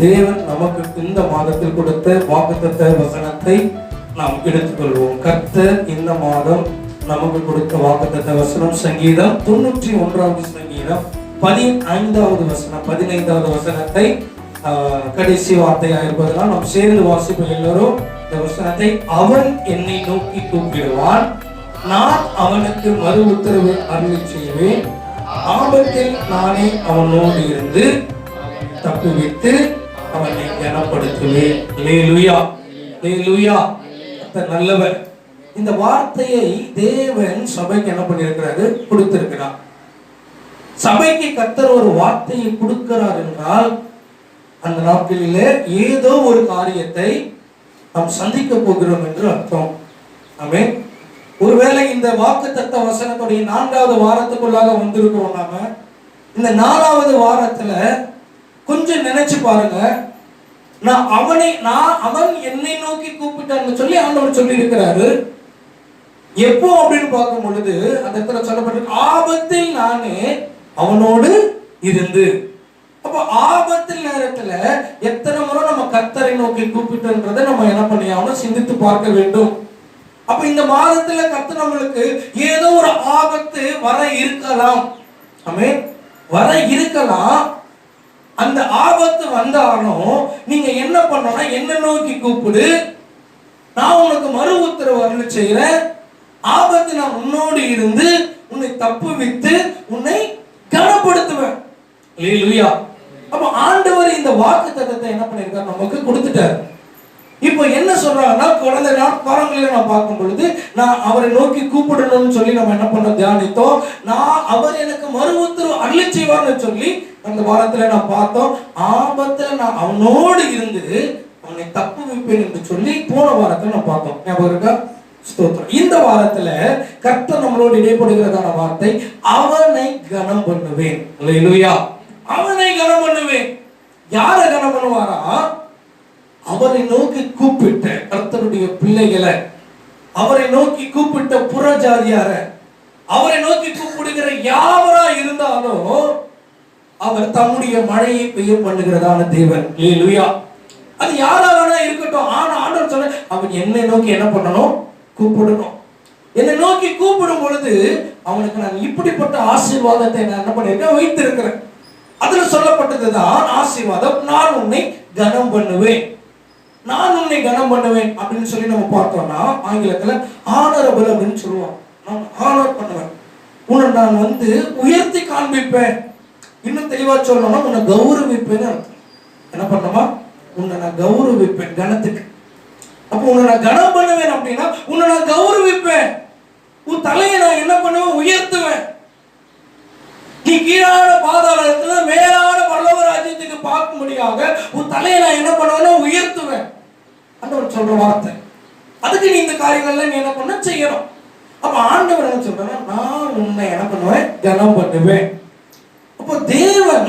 தேவன் நமக்கு இந்த மாதத்தில் கொடுத்த வாக்குத்தத்த வசனத்தை நாம் எடுத்துக்கொள்வோம். கர்த்தர் இந்த மாதம் நமக்கு கொடுத்த வாக்குத்தத்த வசனம் சங்கீதம் 91வது சங்கீதம் 15வது வசனம் 15வது வசனத்தை கடைசி வார்த்தையாக இருப்பதனால் நாம் சேர்ந்து வாசிப்போம். எல்லோரும் இந்த வசனத்தை, அவன் என்னை நோக்கி கூப்பிடுவான், நான் அவனுக்கு மறு உத்தரவு அருளி செய்வேன், ஆபத்தில் நானே அவனோடு இருந்து தப்புவித்து அவனை கனப்படுத்துவேன். அல்லேலூயா, அல்லேலூயா. கர்த்தர் நல்லவர். இந்த வார்த்தையை தேவன் சபைக்கு என்ன பண்ணியிருக்கிறாரு? கொடுத்திருக்கிறார். சபைக்கு கர்த்தர் ஒரு வார்த்தையை கொடுக்கிறார் என்றால் அந்த நாட்களிலே ஏதோ ஒரு காரியத்தை நாம் சந்திக்க போகிறோம் என்று அர்த்தம். ஆமென். ஒருவேளை இந்த வாக்குத்தத்த வசனத்துடைய 4வது வாரத்துக்குள்ளாக வந்திருக்கிறோம். நாம இந்த 4வது வாரத்துல கொஞ்சம் நினைச்சு பாருங்க. அவன் என்னை நோக்கி கூப்பிட்டான்னு சொல்லி ஆண்டவர் சொல்லி இருக்கிறாரு. எப்போ அப்படின்னு பார்க்கும் பொழுது அந்த இடத்துல சொல்லப்பட்டிருக்கு, ஆபத்தில் நானே அவனோடு இருந்து. அப்ப ஆபத்தில் நேரத்துல எத்தனை முறை நம்ம கர்த்தரை நோக்கி கூப்பிட்டோன்றதை நம்ம என்ன பண்ணியாகணும்? சிந்தித்து பார்க்க வேண்டும். அப்ப இந்த மாதத்துல கர்த்தர் நம்மளுக்கு ஏதோ ஒரு ஆபத்து வர இருக்கலாம். ஆமென். வர இருக்கலாம். அந்த ஆபத்து வந்தாலும் நீங்க என்ன பண்ணணும்னா, என்ன நோக்கி கூப்பிடு, நான் உனக்கு மறு உத்தரவு அருளி செய்கிறேன், ஆபத்து நான் உன்னோடு இருந்து உன்னை தப்புவித்து உன்னை கனப்படுத்துவேன். அல்லேலூயா. அப்ப ஆண்டவர் இந்த வாக்குத்தத்தத்தை என்ன பண்ணிருக்காரு? நமக்கு கொடுத்துட்டார். இப்போ என்ன சொல்றாங்கன்னா, கடந்த காலங்களில் நான் பார்க்கும் பொழுது நான் அவரை நோக்கி கூப்பிடணும்னு சொல்லி நம்ம என்ன பண்ண தியானித்தோம். அவர் எனக்கு மறு உத்தரவு அருளி செய்வார்னு சொல்லி அந்த வாரத்துல நான் பார்த்தோம். ஆபத்துல நான் அவனோடு இருந்து அவனை தப்பு வைப்பேன் என்று சொல்லி போன வாரத்துல நான் பார்த்தோம். ஞாபகம் இருக்கா? ஸ்தோத்திரம். இந்த வாரத்துல கர்த்தர் நம்மளோடு இடைப்படுகிறதான வார்த்தை, அவனை கனம் பண்ணுவேன். அல்லேலூயா. அவனை கனம் பண்ணுவேன். யாரை கனம் பண்ணுவாரா? அவரை நோக்கி கூப்பிட்ட கர்த்தருடைய பிள்ளைகளை, அவரை நோக்கி கூப்பிட்ட புறஜாதியார, அவரை நோக்கி கூப்பிடுகிற யாவரா இருந்தாலும் அவர் தம்முடைய மழையை பெய்ய பண்ணுகிறதான தேவன். அல்லேலூயா. அது யாரா வேணா இருக்கட்டும். ஆனா ஆண்டவர் சொன்ன, அவன் என்னை நோக்கி என்ன பண்ணணும்? கூப்பிடணும். என்னை நோக்கி கூப்பிடும் பொழுது அவனுக்கு நான் இப்படிப்பட்ட ஆசீர்வாதத்தை நான் என்ன பண்ணிருக்கேன்? வைத்திருக்கிறேன். அதுல சொல்லப்பட்டதுதான் ஆசீர்வாதம். நான் உன்னை கனம் பண்ணுவேன், நான் உன்னை கனம் பண்ணுவேன் அப்படின்னு சொல்லி நம்ம பார்த்தோம்னா ஆங்கிலத்துல ஆனரபிள் அப்படின்னு சொல்லுவாங்க. நான் ஆனர் பண்ணுவேன், உன்னை நான் உயர்த்தி காண்பிப்பேன். இன்னும் தெளிவா சொல்லணும்னா உன்னை கௌரவிப்பேன்னு அர்த்தம். என்ன பண்ணுமா? உன்னை நான் கௌரவிப்பேன் கனத்துக்கு. அப்ப உன்னை நான் கனம் பண்ணுவேன் அப்படின்னா உன்னை நான் கௌரவிப்பேன். உன் தலையை நான் என்ன பண்ணுவேன்? உயர்த்துவேன். நீ கீழான பாதாளத்துல மேலான பரலோக ராஜ்யத்துக்கு பார்க்கும்படியாக உன் தலையை நான் என்ன பண்ணுவேன்னா உயர்த்துவேன். ஆண்டவர் சொல்ற வார்த்தை. அதுக்கு நீ இந்த காரியங்கள்ல நீ என்ன பண்ண செய்யணும். அப்ப ஆண்டவர் என்ன சொல்றேன்னா, நான் உன்னை என்ன பண்ணுவேன்? கனம் பண்ணுவேன். அப்போ தேவன்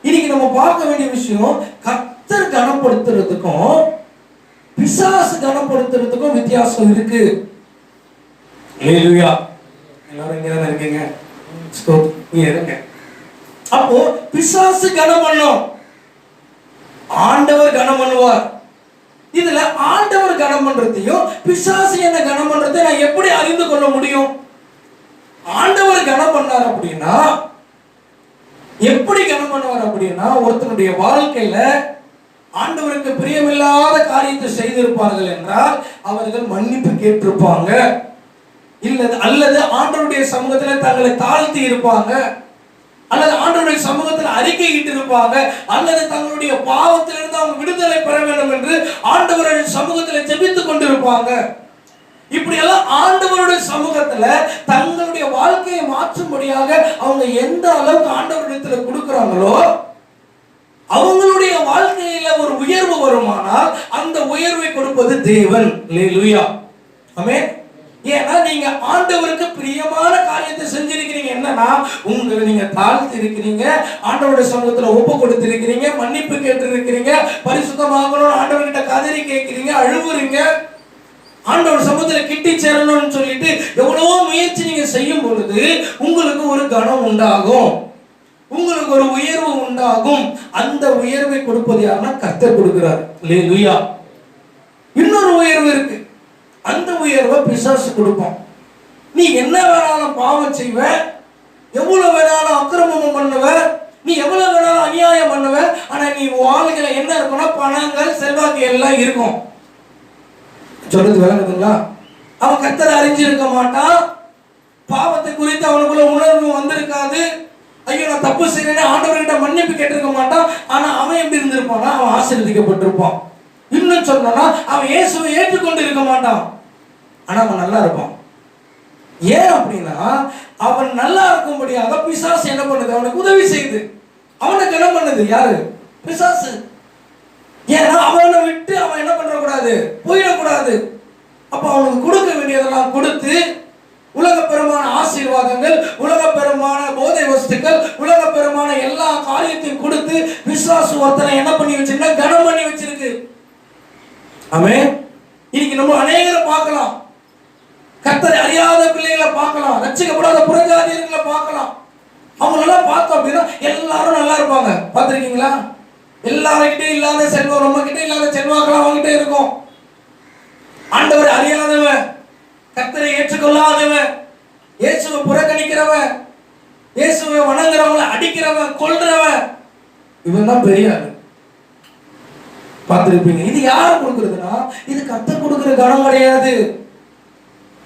இன்னைக்கு நம்ம பார்க்க வேண்டிய விஷயம், கர்த்தர் கனப்படுத்துறதுக்கும் பிசாசு கனப்படுத்துறதுக்கும் வித்தியாசம் இருக்கு. அல்லேலூயா. எல்லாரும் இங்க தான் இருக்கீங்க. அப்போ பிசாசு கனம் பண்ணும், ஆண்டவர் கனம் பண்ணுவார். இதுல ஆண்டவர் கனம் பண்றதையும் பிசாசு என்ன கனம் பண்றதை நான் எப்படி அறிந்து கொள்ள முடியும்? ஆண்டவர் கனம் பண்ணார் அப்படின்னா எப்படி கனம் பண்ணுவார் அப்படின்னா, ஒருத்தனுடைய வாழ்க்கையில ஆண்டவருக்கு பிரியமில்லாத காரியத்தை செய்திருப்பார்கள் என்றால் அவர்கள் மன்னிப்பு கேட்டிருப்பாங்க, அல்லது ஆண்டவருடைய சமூகத்துல தங்களை தாழ்த்தி இருப்பாங்க, அல்லது ஆண்டவருடைய சமூகத்தில் அறிக்கையிட்டு இருப்பாங்க, அல்லது தங்களுடைய பாவத்திலிருந்து அவங்க விடுதலை பெற வேண்டும் என்று ஆண்டவருடைய சமூகத்தில் ஜெபித்துக் கொண்டிருப்பாங்க. இப்படி எல்லாம் ஆண்டவருடைய சமூகத்துல தங்களுடைய வாழ்க்கையை மாற்றும்படியாக அவங்க எந்த அளவுக்கு ஆண்டவரிடத்துல கொடுக்கிறாங்களோ அவங்களுடைய வாழ்க்கையில ஒரு உயர்வு வருமானால் அந்த உயர்வை கொடுப்பது தேவன். அல்லேலூயா. ஆமென். ஏன்னா நீங்க ஆண்டவருக்கு பிரியமான காரியத்தை செஞ்சிருக்கிறீங்க. என்னன்னா உங்களை நீங்க தாழ்த்தி இருக்கிறீங்க, ஆண்டவருடைய சமூகத்துல ஒப்பு கொடுத்திருக்கிறீங்க, மன்னிப்பு கேட்டு இருக்கிறீங்க, பரிசுத்தமாகணும் ஆண்டவர்கிட்ட கதறி கேட்கிறீங்க, அழுவுறீங்க, ஆண்டவர் சமூகத்துல கிட்டி சேரணும்னு சொல்லிட்டு எவ்வளவோ முயற்சி நீங்க செய்யும் பொழுது உங்களுக்கு ஒரு கனம் உண்டாகும். உங்களுக்கு ஒரு உயர்வு உண்டாகும். அந்த உயர்வை கொடுப்பது யாருன்னா கர்த்தர் கொடுக்கிறார். அல்லேலூயா. இன்னொரு உயர்வு இருக்கு. அந்த உயர்வை பிசாசு கொடுப்போம். நீ என்ன வேணாலும் பாவம் செய்வ, எவ்வளவு வேணாலும் அக்கிரமம் பண்ணுவ, நீ எவ்வளவு வேணாலும் அநியாயம் பண்ணுவ. ஆனா நீ வாழ்க்கையில என்ன இருக்கும்னா பணங்கள் செல்வாக்கு எல்லாம் இருக்கும். சொல்றது விளங்குதுங்களா? அவன் கர்த்தரை அறிஞ்சிருக்க மாட்டான். பாவத்தை குறித்து அவனுக்குள்ள உணர்வு வந்திருக்காது. ஐயோ நான் தப்பு செய்யறேன்னு ஆண்டவர்கிட்ட மன்னிப்பு கேட்டிருக்க மாட்டான். ஆனா அவன் எப்படி இருந்திருப்பானா? அவன் ஆசீர்வதிக்கப்பட்டிருப்பான். இன்னும் சொல்லணும்னா அவன் இயேசுவை ஏற்றுக்கொண்டு இருக்க மாட்டான். ஆனா அவன் நல்லா இருப்பான். ஏன் அப்படின்னா அவன் நல்லா இருக்கும்படியாக பிசாசு என்ன பண்ணுது? அவனுக்கு உதவி செய்யுது. அவனுக்கு என்ன பண்ணுது? யாரு? பிசாசு. ஏன்னா அவனை விட்டு அவன் என்ன பண்ண கூடாது? போயிடக்கூடாது. அப்ப அவனுக்கு கொடுக்க வேண்டியதெல்லாம் கொடுத்து உலகப்பெருமான ஆசீர்வாதங்கள், உலகப்பெருமான போதை வஸ்துக்கள், உலகப்பெருமான எல்லா காரியத்தையும் கொடுத்து பிசாசு ஒருத்தனை என்ன பண்ணி வச்சிருந்தா கனம் பண்ணி வச்சிருக்கு. ஆமென். இன்னைக்கு நம்ம அநேகரை பார்க்கலாம். கர்த்தரை அறியாத பிள்ளைகளை பார்க்கலாம், ரட்சிக்கப்படாத புறஜாதியர்களை பார்க்கலாம். அவங்க எல்லாம் பார்த்தோம் அப்படின்னா எல்லாரும் நல்லா இருப்பாங்க. பார்த்திருக்கீங்களா? எல்லார்கிட்ட இல்லாத செல்வம் நம்ம கிட்ட இல்லாத செல்வாக்கெல்லாம் அவங்க கிட்ட இருக்கும். ஆண்டவரை அறியாதவன், கர்த்தரை ஏற்றுக்கொள்ளாதவன், இயேசுவை புறக்கணிக்கிறவன், இயேசுவை வணங்குறவங்களை அடிக்கிறவன், கொல்றவன், இவன் தான் பெரிய ஆளு. பார்த்திருப்பீங்க. இது யார் கொடுக்கிறதுனா இது கர்த்தர் கொடுக்கிற கனம் கிடையாது.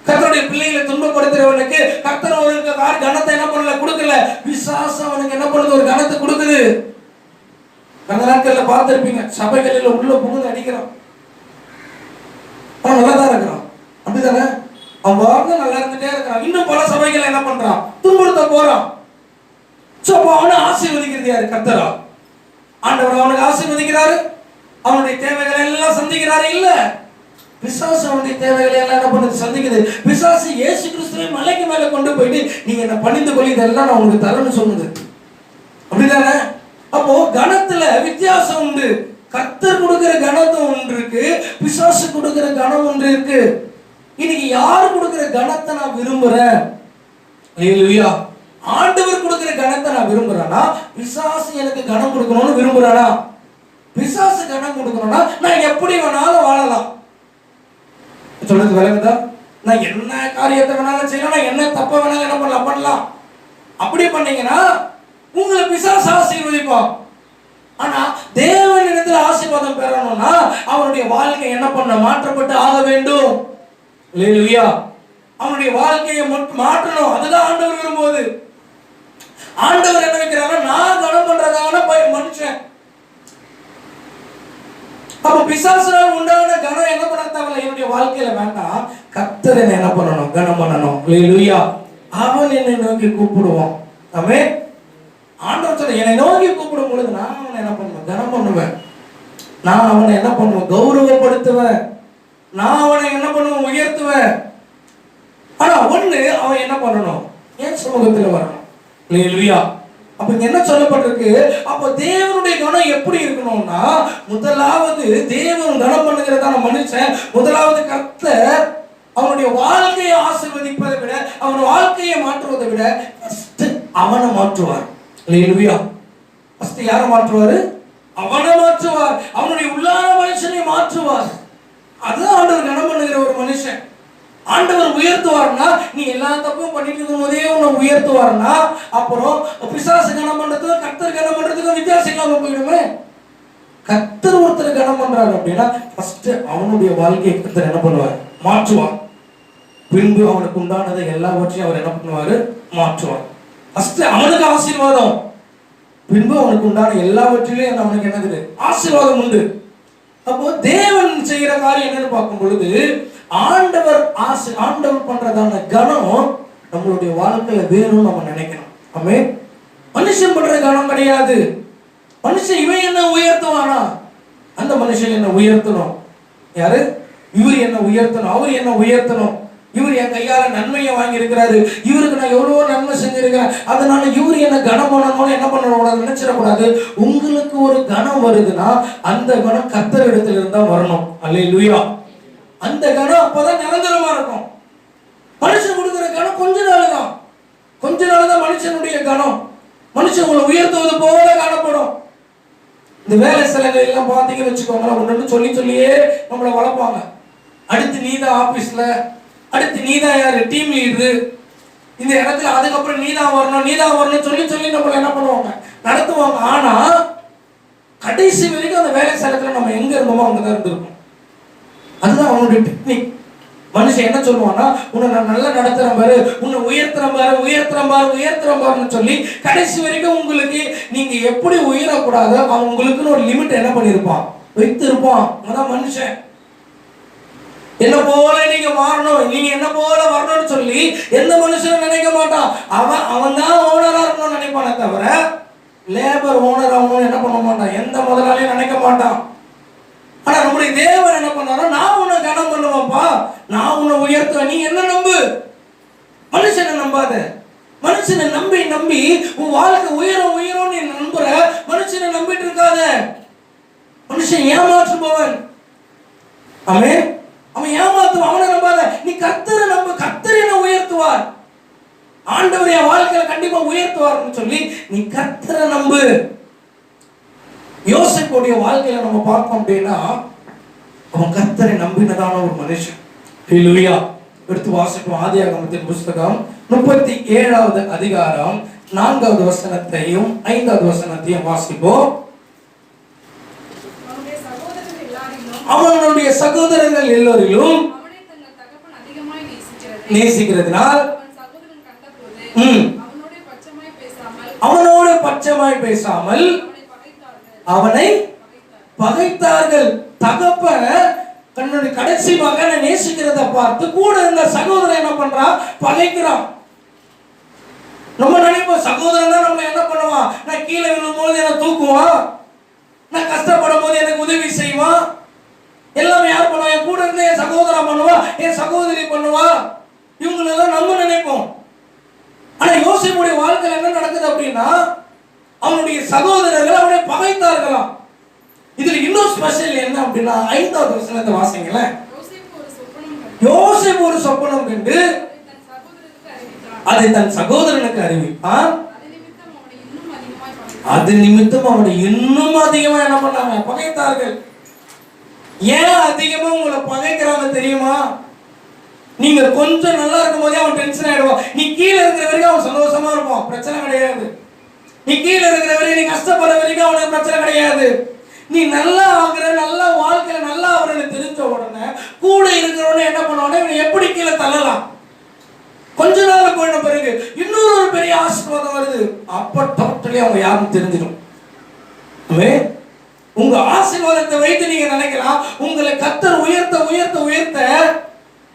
கர்த்தருடைய பிள்ளைகளை துன்பப்படுத்துறவனுக்கு கர்த்தர் ஒரு கனத்தை என்ன பண்ணல? கொடுக்கல. விசுவாசம் அவனுக்கு என்ன பண்ணுது? ஒரு கனத்தை கொடுக்குது. கடந்த நாட்கள்ல பார்த்திருப்பீங்க, சபைகளில் உள்ள புகுந்து அடிக்கிறான். அவன் நல்லா தான் இருக்கிறான். அப்படிதானே? அவன் வாழ்ந்து நல்லா இருந்துட்டே இருக்கிறான். இன்னும் பல சபைகள் என்ன பண்றான்? துன்புறுத்த போறான். சோ அவனை ஆசீர்வதிக்கிறது யாரு? கர்த்தரா? ஆண்டவர் அவனுக்கு ஆசீர்வதிக்கிறாரு. அவனுடைய தேவைகளை எல்லாம் சந்திக்கிறாரு. இல்ல, பிசாசு அவனுடைய தேவைகளை எல்லாம் என்ன பண்ணுது? சந்திக்குது. பிசாசு இயேசு கிறிஸ்துவை மலைக்கு மேல கொண்டு போயிட்டு நீங்க என்ன பணிந்து கொள்ளி இதெல்லாம் நான் உங்களுக்கு தரேன்னு சொன்னது. அப்படிதானே? அப்போ கணத்துல வித்தியாசம் உண்டு. கர்த்தர் கொடுக்கிற கணத்தும் ஒன்று இருக்கு, பிசாசு கொடுக்கிற கணம் ஒன்று இருக்கு. இன்னைக்கு யார் கொடுக்கிற கணத்தை நான் விரும்புறேன்? அல்லேலூயா. ஆண்டவர் கொடுக்கிற கணத்தை நான் விரும்புறேனா, பிசாசு எனக்கு கணம் கொடுக்கணும்னு விரும்புறானா? பிசாசு கணம் கொடுக்கணும்னா நான் எப்படி வேணாலும் வாழலாம். சொல்றது விளங்குதா? நான் என்ன காரியத்தை வேணாலும் செய்யலாம், என்ன தப்ப வேணாலும் என்ன பண்ணலாம். அப்படி பண்ணீங்கன்னா உங்களை பிசாசு ஆசீர்வதிப்பான். ஆனா தேவனிடத்தில் ஆசீர்வாதம் பெறணும்னா அவனுடைய வாழ்க்கை என்ன பண்ண? மாற்றப்பட்டு ஆக வேண்டும். அல்லேலூயா. அவனுடைய வாழ்க்கையை மாற்றணும். அதுதான் ஆண்டவர் விரும்புவது. ஆண்டவர் என்ன வைக்கிறாங்க? நான் கனம் பண்றதான மனுஷன். அப்ப பிசாசுனால் உண்டான கனம் என்ன பண்ண தேவையில்லை. என்னுடைய வாழ்க்கையில வேண்டாம். கர்த்தர் என்ன பண்ணணும்? கனம் பண்ணணும். அல்லேலூயா. அவன் என்னை நோக்கி கூப்பிடுவான். ஆமென். ஆண்டவர் சொல்ற என்னை நோக்கி கூப்பிடும் பொழுது நான் அவனை என்ன பண்ணுவேன்? கனம் பண்ணுவேன். நான் அவனை என்ன பண்ணுவேன்? கௌரவப்படுத்துவேன். நான் அவனை என்ன பண்ணுவேன்? உயர்த்துவேன். ஆனா ஒண்ணு, அவன் என்ன பண்ணணும்? என் சமூகத்துல வரணும். அல்லேலூயா. அப்ப என்ன சொல்லப்பட்டிருக்கு? அப்ப தேவனுடைய கனம் எப்படி இருக்கணும்னா, முதலாவது தேவன் கனம் பண்ணுகிறதான மனுஷன் முதலாவது கர்த்தர் அவனுடைய வாழ்க்கையை ஆசீர்வதிப்பதை விட, அவன் வாழ்க்கையை மாற்றுவதை விட அவனை மாற்றுவார். அல்லேலூயா. ஃபர்ஸ்ட் யாரை மாற்றுவாரு? அவனை மாற்றுவார். அவனுடைய உள்ளான மனுஷனை மாற்றுவார். அதுதான் ஆண்டவர் கனம் பண்ணுகிற ஒரு மனுஷன். ஆண்டவர் உயர்த்துவார்னா, நீ எல்லா தப்பும் பண்ணிட்டு இருக்கும் போதே உன்னை உயர்த்துவார்னா, அப்புறம் பிசாசு கனம் பண்றதுக்கும் கர்த்தர் கனம் பண்றதுக்கும் வித்தியாசம் இல்லாம போயிடுமே. கர்த்தர் ஒருத்தர் கனம் பண்றாரு அப்படின்னா ஃபர்ஸ்ட் அவனுடைய வாழ்க்கையை கர்த்தர் என்ன பண்ணுவார்? மாற்றுவார். பின்பு அவனுக்கு உண்டானதை எல்லாவற்றையும் அவர் என்ன பண்ணுவாரு? மாற்றுவார். ஃபர்ஸ்ட் அவனுக்கு ஆசீர்வாதம், பின்பு அவனுக்கு உண்டான எல்லாவற்றிலும் அவனுக்கு என்னது? ஆசீர்வாதம் உண்டு. அப்போ தேவன் செய்கிற காரியம் என்னன்னு பார்க்கும் பொழுது ஆண்டவர் பண்றதான கனம் நம்மளுடைய வாழ்க்கையில வேணும்னு நம்ம நினைக்கணும். ஆமென். மனுஷன் பண்ற கனம் கிடையாது. மனுஷன் இவன் என்ன உயர்த்துவானா? அந்த மனுஷன் என்ன உயர்த்தணும்? யாரு? இவர் என்ன உயர்த்தணும், அவர் என்ன உயர்த்தணும். இவர் என் கையால நன்மையை வாங்கி இருக்கிறாரு, இவருக்கு நான் எவ்வளவோ நன்மை செஞ்சிருக்கிறேன், அதனால இவர் என்ன கனம் பண்ணணும்னு என்ன பண்ணக்கூடாது? நினைச்சிடக்கூடாது. உங்களுக்கு ஒரு கனம் வருதுன்னா அந்த கனம் கர்த்தர் இடத்துல இருந்தா வரணும். அல்லேலூயா. அந்த கனம் அப்பதான் நிரந்தரமா இருக்கும். மனுஷன் கொடுக்கிற கனம் கொஞ்ச நாள் தான். கொஞ்ச நாள் தான் மனுஷனுடைய கனம். மனுஷன் உங்களை உயர்த்துவது போல காணப்படும். இந்த வேலை ஸ்தலங்கள் எல்லாம் பார்த்தீங்கன்னு வச்சுக்கோங்களேன், ஒன்று சொல்லி சொல்லியே நம்மளை வளர்ப்பாங்க. அடுத்து நீதான் ஆபீஸ்ல, அடுத்து நீதான் யாரு டீம் லீடரு இந்த இடத்துல, அதுக்கப்புறம் நீதான் வரணும் சொல்லி சொல்லி நம்மளை என்ன பண்ணுவாங்க, நடத்துவாங்க. ஆனா கடைசி வரைக்கும் அந்த வேலை ஸ்தலத்துல நம்ம எங்க இருந்தோமோ அங்கதான் இருந்திருக்கோம். அதுதான் அவனுடைய டெக்னிக். மனுஷன் என்ன சொல்லுவான்னா, உன்னை நான் நல்லா நடத்துறேன் பாரு, உன்னை உயர்த்துறேன் பாருன்னு சொல்லி கடைசி வரைக்கும் உங்களுக்கு நீங்க எப்படி உயரக்கூடாதோ அவன் உங்களுக்குன்னு ஒரு லிமிட் என்ன பண்ணிருப்பான், வைத்திருப்பான். அதான் மனுஷன். என்ன போல நீங்க மாறணும், நீங்க என்ன போல வரணும்னு சொல்லி எந்த மனுஷனும் நினைக்க மாட்டான். அவன் தான் ஓனரா இருக்கணும்னு நினைப்பானே தவிர லேபர் ஓனர் ஆகணும்னு என்ன பண்ண மாட்டான், எந்த முதலாளியும் நினைக்க மாட்டான். ஆனா நம்முடைய தேவன் என்ன பண்ணாரோ, நான் உன்னை கனம் பண்ணுவேன்ப்பா, நான் உன்னை உயர்த்துவேன், நீ என்ன நம்பு, மனுஷனை நம்பாத. மனுஷனை நம்பி நம்பி உன் வாழ்க்கை உயரும் நீ நம்புற, மனுஷனை நம்பிட்டு இருக்காத. மனுஷன் ஏமாற்றுபவன். அவன் ஏமாத்துவான், அவனை நம்பாத. நீ கர்த்தரை நம்பு, கர்த்தர் என்ன உயர்த்துவார், ஆண்டவர் என் வாழ்க்கையில கண்டிப்பா உயர்த்துவார்னு சொல்லி நீ கர்த்தரை நம்பு. யோசேப்புடைய வாழ்க்கையில நம்ம பார்த்தோம் அப்படின்னா, அவன் கர்த்தரை நம்பினதான ஒரு மனுஷன். ஹல்லேலூயா. எடுத்து வாசிப்போம். ஆதியாகமத்தின் புத்தகம் 37வது அதிகாரம் 4வது வசனத்தையும் 5வது வசனத்தையும் வாசிப்போம். அவனுடைய சகோதரர்கள் எல்லோரிலும் நேசிக்கிறதுனால் அவனோடு பட்சமாய் பேசாமல் அவனை பகைத்தார்கள். தகப்பன் தன்னுடைய கடைசி மகனை நேசிக்கிறத பார்த்து கூட இருந்த சகோதரன் என்ன பண்றான், பகைக்கிறான். நம்ம நினைப்போம் சகோதரன் தான் நம்ம என்ன பண்ணுவான், நான் கீழே விழும் போது என்ன தூக்குவான், நான் கஷ்டப்படும் போது எனக்கு உதவி செய்வான், எல்லாமே யார் பண்ணுவா, என் கூட இருந்து என் சகோதரன் பண்ணுவா, என் சகோதரி பண்ணுவா, இவங்களெல்லாம் நம்ம நினைப்போம். ஆனா யோசேப்புடைய வாழ்க்கையில் என்ன நடக்குது அப்படின்னா, அவனுடைய சகோதரர்கள் அவனை பகைத்தார்களாம். இதுல இன்னும் ஸ்பெஷல் என்ன அப்படின்னா, 5வது வசனத்தை வாசிங்களேன். யோசேப்பு ஒரு சொப்பனம் கண்டு அதை தன் சகோதரனுக்கு அறிவிப்பான். அது நிமித்தம் அவனை இன்னும் அதிகமா என்ன பண்ணாங்க, பகைத்தார்கள். ஏன் அதிகமா உங்களை பகைக்கிறாங்க தெரியுமா? நீங்க கொஞ்சம் நல்லா இருக்கும் போதே அவன் டென்ஷன் ஆயிடுவான். நீ கீழே இருக்கிற வரைக்கும் அவன் சந்தோஷமா இருப்பான், பிரச்சனை கிடையாது. நீ கீழே இருக்கிற வரைக்கும், நீ கஷ்டப்படுற வரைக்கும் அவனுக்கு பிரச்சனை கிடையாது. நீ நல்லா ஆகுற, நல்லா வாழ்க்கையில நல்லா அவருக்கு தெரிஞ்ச உடனே கூட இருக்கிறவன என்ன பண்ணுவானே, இவனை எப்படி கீழே தள்ளலாம், கொஞ்ச நாள் போயின பிறகு இன்னொரு பெரிய ஆசீர்வாதம் வருது, அப்ப டோட்டலி அவங்க யாரும் தெரிஞ்சிடும். உங்க ஆசீர்வாதத்தை வைத்து நீங்க நினைக்கலாம், உங்களை கர்த்தர் உயர்த்த உயர்த்த உயர்த்த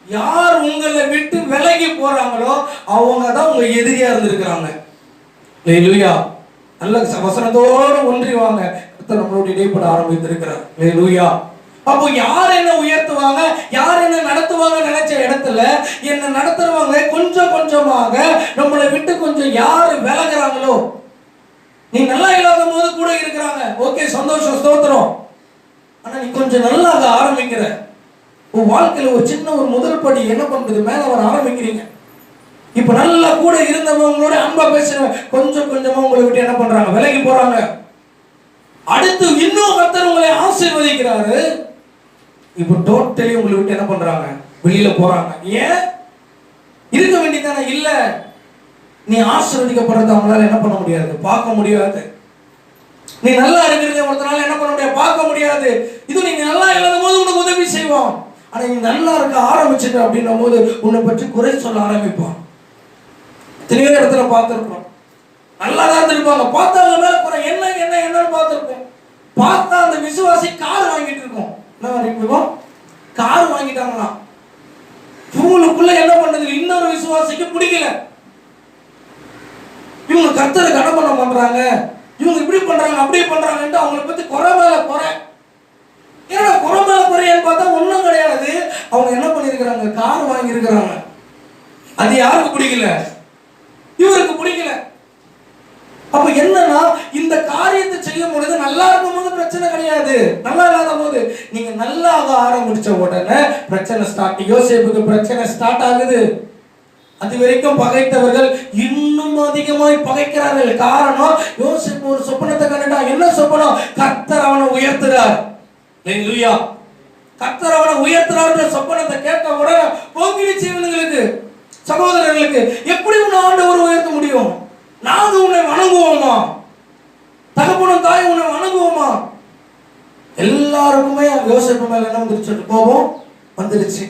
யார் உங்களை விட்டு விலகி போறாங்களோ அவங்க தான் உங்க எதிரியா இருந்திருக்கிறாங்க. ஹல்லேலூயா. நல்ல வசனத்தோடு ஒன்றிவாங்க, கர்த்தர் நம்மளோட இடைப்பட ஆரம்பித்திருக்கிறார். ஹல்லேலூயா. அப்போ யார் என்ன உயர்த்துவாங்க, யார் என்ன நடத்துவாங்க நினைச்ச இடத்துல என்ன நடத்துறவங்க கொஞ்சம் கொஞ்சமாக நம்மளை விட்டு கொஞ்சம் யாரு விலகுறாங்களோ, நீ நல்லா இல்லாத போது கூட இருக்கிறாங்க, ஓகே சந்தோஷம் ஸ்தோத்திரம். ஆனா நீ கொஞ்சம் நல்லா ஆரம்பிக்கிற, உன் வாழ்க்கையில ஒரு சின்ன ஒரு முதல் படி என்ன பண்றது, மேல வர ஆரம்பிக்கிறீங்க. இப்ப நல்லா கூட இருந்தவங்க உங்களோட அன்பா பேசுறவங்க கொஞ்சம் கொஞ்சமா உங்களை விட்டு என்ன பண்றாங்க, விலகி போறாங்க. அடுத்து இன்னும் கர்த்தர் உங்களை ஆசீர்வதிக்கிறாரு, இப்ப டோட்டலி உங்களை விட்டு என்ன பண்றாங்க, வெளியில போறாங்க. ஏன் இருக்க வேண்டியதானே? இல்ல, நீ ஆசீர்வதிக்கப்படுறத அவங்களால என்ன பண்ண முடியாது, பார்க்க முடியாது. நீ நல்லா இருக்கிறத ஒருத்தனால என்ன பண்ண முடியாது, பார்க்க முடியாது. இது நீ நல்லா இல்லாத போது உனக்கு உதவி செய்வான். ஆனா நீ நல்லா இருக்க ஆரம்பிச்சுட்ட அப்படின்னும் போது உன்னை பற்றி குறை சொல்ல ஆரம்பிப்பான். எத்தனையோ இடத்துல பார்த்திருப்போம், நல்லா தான் இருந்திருப்பாங்க, பார்த்தவங்க மேல குறை என்ன என்ன என்னன்னு பார்த்திருப்போம். பார்த்தா அந்த விசுவாசி கார் வாங்கிட்டு இருக்கோம், என்ன வாங்கிட்டு இருக்கோம், கார் வாங்கிட்டாங்களாம். இவங்களுக்குள்ள என்ன பண்றது, இன்னொரு விசுவாசிக்கு பிடிக்கல, இவங்க கர்த்தரை கனமனம் பண்றாங்க, இவங்க இப்படி பண்றாங்க அப்படி பண்றாங்கன்ட்டு அவங்களை பத்தி குறை மேல குறை. ஏன்னா குறை மேல குறைன்னு பார்த்தா ஒண்ணும் கிடையாது. அவங்க என்ன பண்ணிருக்கிறாங்க, கார் வாங்கி இருக்கிறாங்க. அது யாருக்கு பிடிக்கல, இவருக்கு பிடிக்கல. அப்ப என்னன்னா, இந்த காரியத்தை செய்யும் பொழுது நல்லா இருக்கும் போது பிரச்சனை கிடையாது, நல்லா இல்லாத போது நீங்க நல்லா ஆரம்பிச்ச உடனே பிரச்சனை ஸ்டார்ட். யோசேப்புக்கு பிரச்சனை ஸ்டார்ட் ஆகுது. அது வரைக்கும் பகைத்தவர்கள் இன்னும் இன்னும் அதிகமாய் பகைக்கிறார்கள். காரணம், யோசேப்பு ஒரு சொப்பனத்தை கண்டுட்டான். என்ன சொப்பனம்? கர்த்தர் அவனை உயர்த்துறார். ஹல்லேலூயா. கர்த்தர் அவனை உயர்த்துறார் சொப்பனத்தை கேட்ட உடனே போக்கிடுச்சு இவனுங்களுக்கு, சகோதரர்களுக்கு. எப்படி உன்னை ஆண்டவர் உயர்த்த முடியும்? நாங்க உன்னை வணங்குவோமா? தகப்பனும் தாய் உன்னை வணங்குவோமா? எல்லாருக்குமே யோசேப்பு மேல என்ன வந்துருச்சு? கோபம் வந்துருச்சு.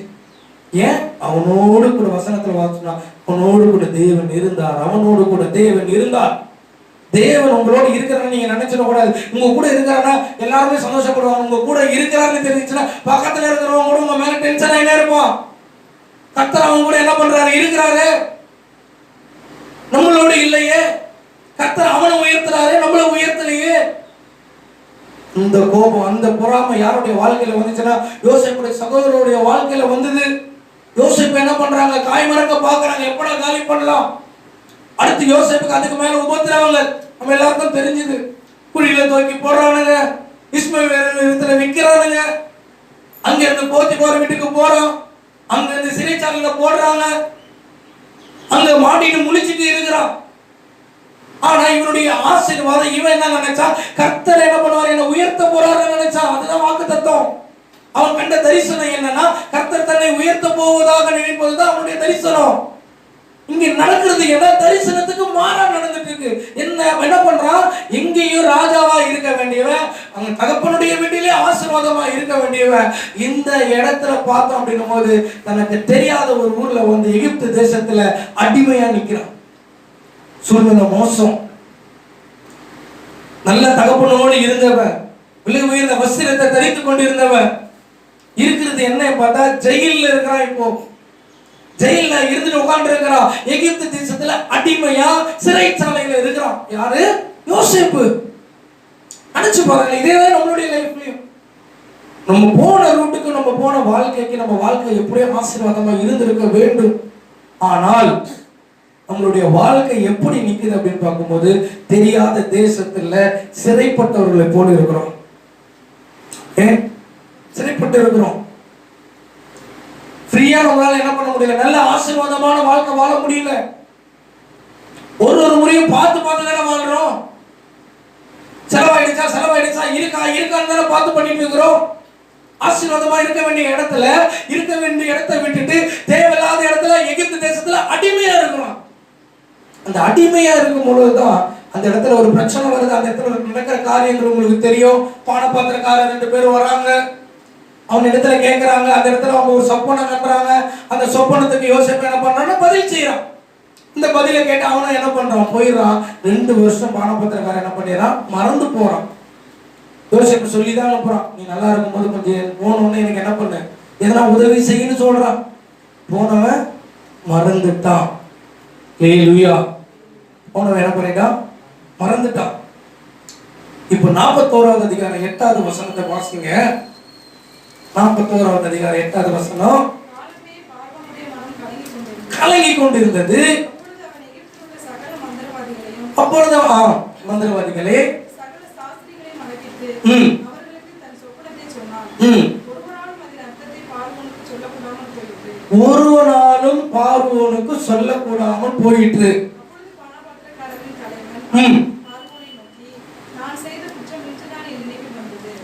ஏன்? அவனோடு கூட வசனத்துல வாசினா, அவனோடு கூட தேவன் இருந்தார், அவனோடு கூட தேவன் இருந்தார். தேவன் உங்களோட இருக்கிறான்னு நீங்க நினைச்சிட கூடாது. உங்க கூட இருக்கிறான்னா எல்லாருமே சந்தோஷப்படுவாங்க. உங்க கூட இருக்கிறாருன்னு தெரிஞ்சுச்சுன்னா பக்கத்துல இருக்கிறவங்க கூட உங்க மேல டென்ஷன் ஆகிட்டே இருப்போம். கர்த்தர் அவங்க கூட என்ன பண்றாரு? இருக்கிறாரு. நம்மளோட இல்லையே. கர்த்தர் அவனை உயர்த்துறாரு, நம்மள உயர்த்தலையே. இந்த கோபம், அந்த பொறாமை யாருடைய வாழ்க்கையில வந்துச்சுன்னா யோசேப்புடைய சகோதரருடைய வாழ்க்கையில வந்தது. யோசேப்பு என்ன பண்றாங்க? காய்மறக்க பாக்குறாங்க, எப்படா காலி பண்ணலாம். அடுத்து யோசேப்புக்கு அதுக்கு மேல உபத்திரவங்கள் நம்ம எல்லாருக்கும் தெரிஞ்சது. குழியில தூக்கி போடுறானுங்க, இஸ்மவேல் இடத்துல விற்கிறானுங்க, அங்க இருந்து போத்திபார் வீட்டுக்கு போறோம், அங்க இருந்து சிறைச்சாலையில போடுறாங்க, அங்க மாட்டிட்டு முழிச்சிட்டு இருக்கிறான். ஆனா இவனுடைய ஆசீர்வாதம், இவன் என்ன நினைச்சா? கர்த்தர் என்ன பண்ணுவார்? என்ன உயர்த்த போறாருன்னு நினைச்சான். அதுதான் வாக்குத்தத்தம். அவன் கண்ட தரிசனம் என்னன்னா, கர்த்தர் தன்னை உயர்த்த போவதாக நினைப்பதுதான் அவனுடைய தரிசனம். இங்க நடக்கிறது என்ன? தரிசனத்துக்கு மாறா நடந்துட்டு இருக்கு. என்ன பண்றான்? எங்கேயும் ராஜாவா இருக்க வேண்டியவன், அவங்க தகப்பனுடைய வீட்டிலே ஆசீர்வாதமா இருக்க வேண்டியவன், இந்த இடத்துல பார்த்தோம் அப்படின்னும் போது தனக்கு தெரியாத ஒரு ஊர்ல வந்து எகிப்து தேசத்துல அடிமையா நிக்கிறான். சூழ்நிலை மோசம். நல்ல தகப்பனோடு இருந்தவன், விலை உயர்ந்த வஸ்திரத்தை தரித்துக் கொண்டிருந்தவன், இருக்கிறது என்ன பார்த்தா ஜெயில இருக்கிறான். இப்போ ஜெயில இருந்துட்டு உட்கார்ந்து இருக்கிறான். எகிப்து தேசத்துல அடிமையா சிறைச்சாலையில இருக்கிறான். யாரு? யோசேப்பு. நினைச்சு பாருங்க, இதே நம்மளுடைய லைஃப்லயும் நம்ம போன ரூட்டுக்கு, நம்ம போன வாழ்க்கைக்கு, நம்ம வாழ்க்கை எப்படியோ ஆசீர்வாதமா இருந்திருக்க வேண்டும். ஆனால் நம்மளுடைய வாழ்க்கை எப்படி நிக்குது அப்படின்னு பார்க்கும்போது, தெரியாத தேசத்துல சிறைப்பட்டவர்களை போல இருக்கிறோம். சிறைப்பட்டு இருக்கிறோம். ஃப்ரீயா நம்மளால என்ன பண்ண முடியல? நல்ல ஆசீர்வாதமான வாழ்க்கை வாழ முடியல. ஒரு முறையும் பார்த்து பார்த்து தானே வாழ்றோம். செலவாயிடுச்சா இருக்கான்னு தானே பார்த்து பண்ணிட்டு இருக்கிறோம். ஆசீர்வாதமா இருக்க வேண்டிய இடத்துல, இருக்க வேண்டிய இடத்தை விட்டுட்டு தேவையில்லாத இடத்துல எகிப்து தேசத்துல அடிமையா இருக்கிறோம். அந்த அடிமையா இருக்கும் பொழுதுதான் அந்த இடத்துல ஒரு பிரச்சனை வருது. அந்த இடத்துல நடக்கிற காரியங்கள் உங்களுக்கு தெரியும். பானபாத்திரக்காரர் 2 பேர் வராங்க, அவன் இடத்துல கேட்கிறாங்க. அந்த இடத்துல அவங்க ஒரு சொப்பனம் கட்டுறாங்க. அந்த சொப்பனத்துக்கு யோசேப்பு என்ன பண்றான்னு பதில் செய்யறான். இந்த பதிலை கேட்டு அவனும் என்ன பண்றான்? போயிடறான். 2 வருஷம் பானபாத்திரக்காரன் என்ன பண்ணிடுறான்? மறந்து போறான். யோசேப்பு சொல்லிதான் அனுப்புறான், நீ நல்லா இருக்கும்போது கொஞ்சம் போனோன்னு எனக்கு என்ன பண்ண, எதனா உதவி செய்யன்னு சொல்றான். போனவன் மறந்துட்டான். ஹல்லேலூயா. போனவன் என்ன பண்ணிட்டான்? மறந்துட்டான். இப்போ 41வது அதிகாரம் 8வது வசனத்தை வாசிங்க. 41வது அதிகாரம் 8வது வசனம். கலங்கி கொண்டிருந்தது. அப்பொழுது மந்திரவாதிகளே ஒருவனாலும் பார்வோனுக்கு சொல்லக்கூடாமல் போயிற்று.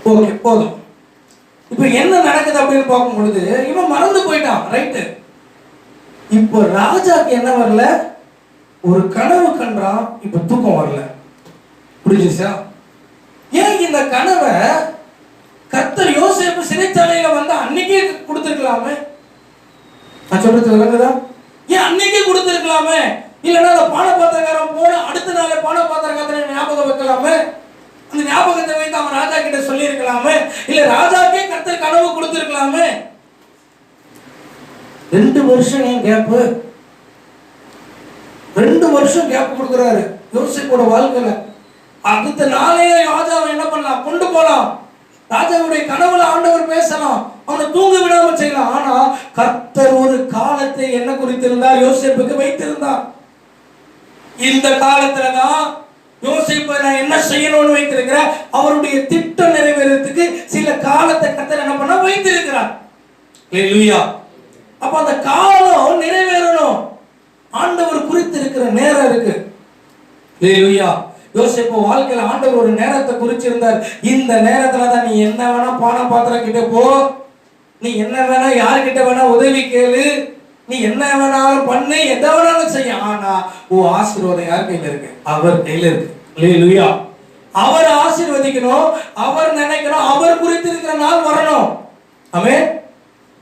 ஓகே, போதும். இப்ப என்ன நடக்குது அப்படின்னு பார்க்கும் பொழுது இவன் மறந்து போயிட்டான். ரைட்டு. இப்போ ராஜாக்கு என்ன வரல? ஒரு கனவு கண்டான். இப்ப தூக்கம் வரல. புரிஞ்சுச்சா? ஏன் இந்த கனவை கர்த்தர் யோசேப்பு சிறைச்சாலையில வந்து அன்னைக்கே கொடுத்திருக்கலாமே? நான் சொல்றது விளங்குதா? ஏன் அன்னைக்கே கொடுத்திருக்கலாமே? இல்லைன்னா அந்த பானபாத்திரக்காரன் போன அடுத்த நாள் பானபாத்திரக்காரனை ஞாபகம் வைக்கலாமே? அந்த ஞாபகத்தை வைத்து அவன் ராஜா கிட்ட சொல்லி இருக்கலாமே? இல்ல ராஜாக்கே கர்த்தர் கனவு கொடுத்திருக்கலாமே? 2 வருஷம் ஏன் கேப்பு? 2 வருஷம் கேப் கொடுக்குறாரு யோசேப்போட வாழ்க்கையில. அடுத்த நாளே ராஜாவை என்ன பண்ணலாம்? கொண்டு போலாம். ராஜாவுடைய கனவுல ஆண்டவர் பேசலாம், அவனை தூங்க விடாம செய்யலாம். ஆனா கர்த்தர் ஒரு காலத்தை என்ன குறித்திருந்தார்? யோசேப்புக்கு வைத்திருந்தார். இந்த காலத்துலதான் யோசேப்பை நான் என்ன செய்யணும்னு வைத்திருக்கிறேன். அவருடைய திட்டம் நிறைவேறதுக்கு சில காலத்தை கர்த்தர் என்ன பண்ண வைத்திருக்கிறார். ஹல்லேலூயா. அப்ப அந்த காலம் நிறைவேறணும். ஆண்டவர் குறித்து இருக்கிற நேரம் இருக்கு. ஹல்லேலூயா. யோசேப்பு வாழ்க்கையில ஆண்டவர் ஒரு நேரத்தை குறிச்சிருந்தார். இந்த நேரத்துல தான் நீ என்ன வேணா பாத்திரம் கிட்ட போ, நீ என்ன வேணா யாருக்கிட்ட வேணா உதவி கேளு, நீ என்ன வேணாலும் பண்ணு, எதை வேணாலும் செய்ய. ஆனா உன் ஆசீர்வாதம் யார் கையில இருக்கு? அவர் கையில இருக்கு. ஹல்லேலூயா. அவர் ஆசீர்வதிக்கணும், அவர் நினைக்கணும், அவர் குறித்திருக்கிற நாள் வரணும். ஆமென்.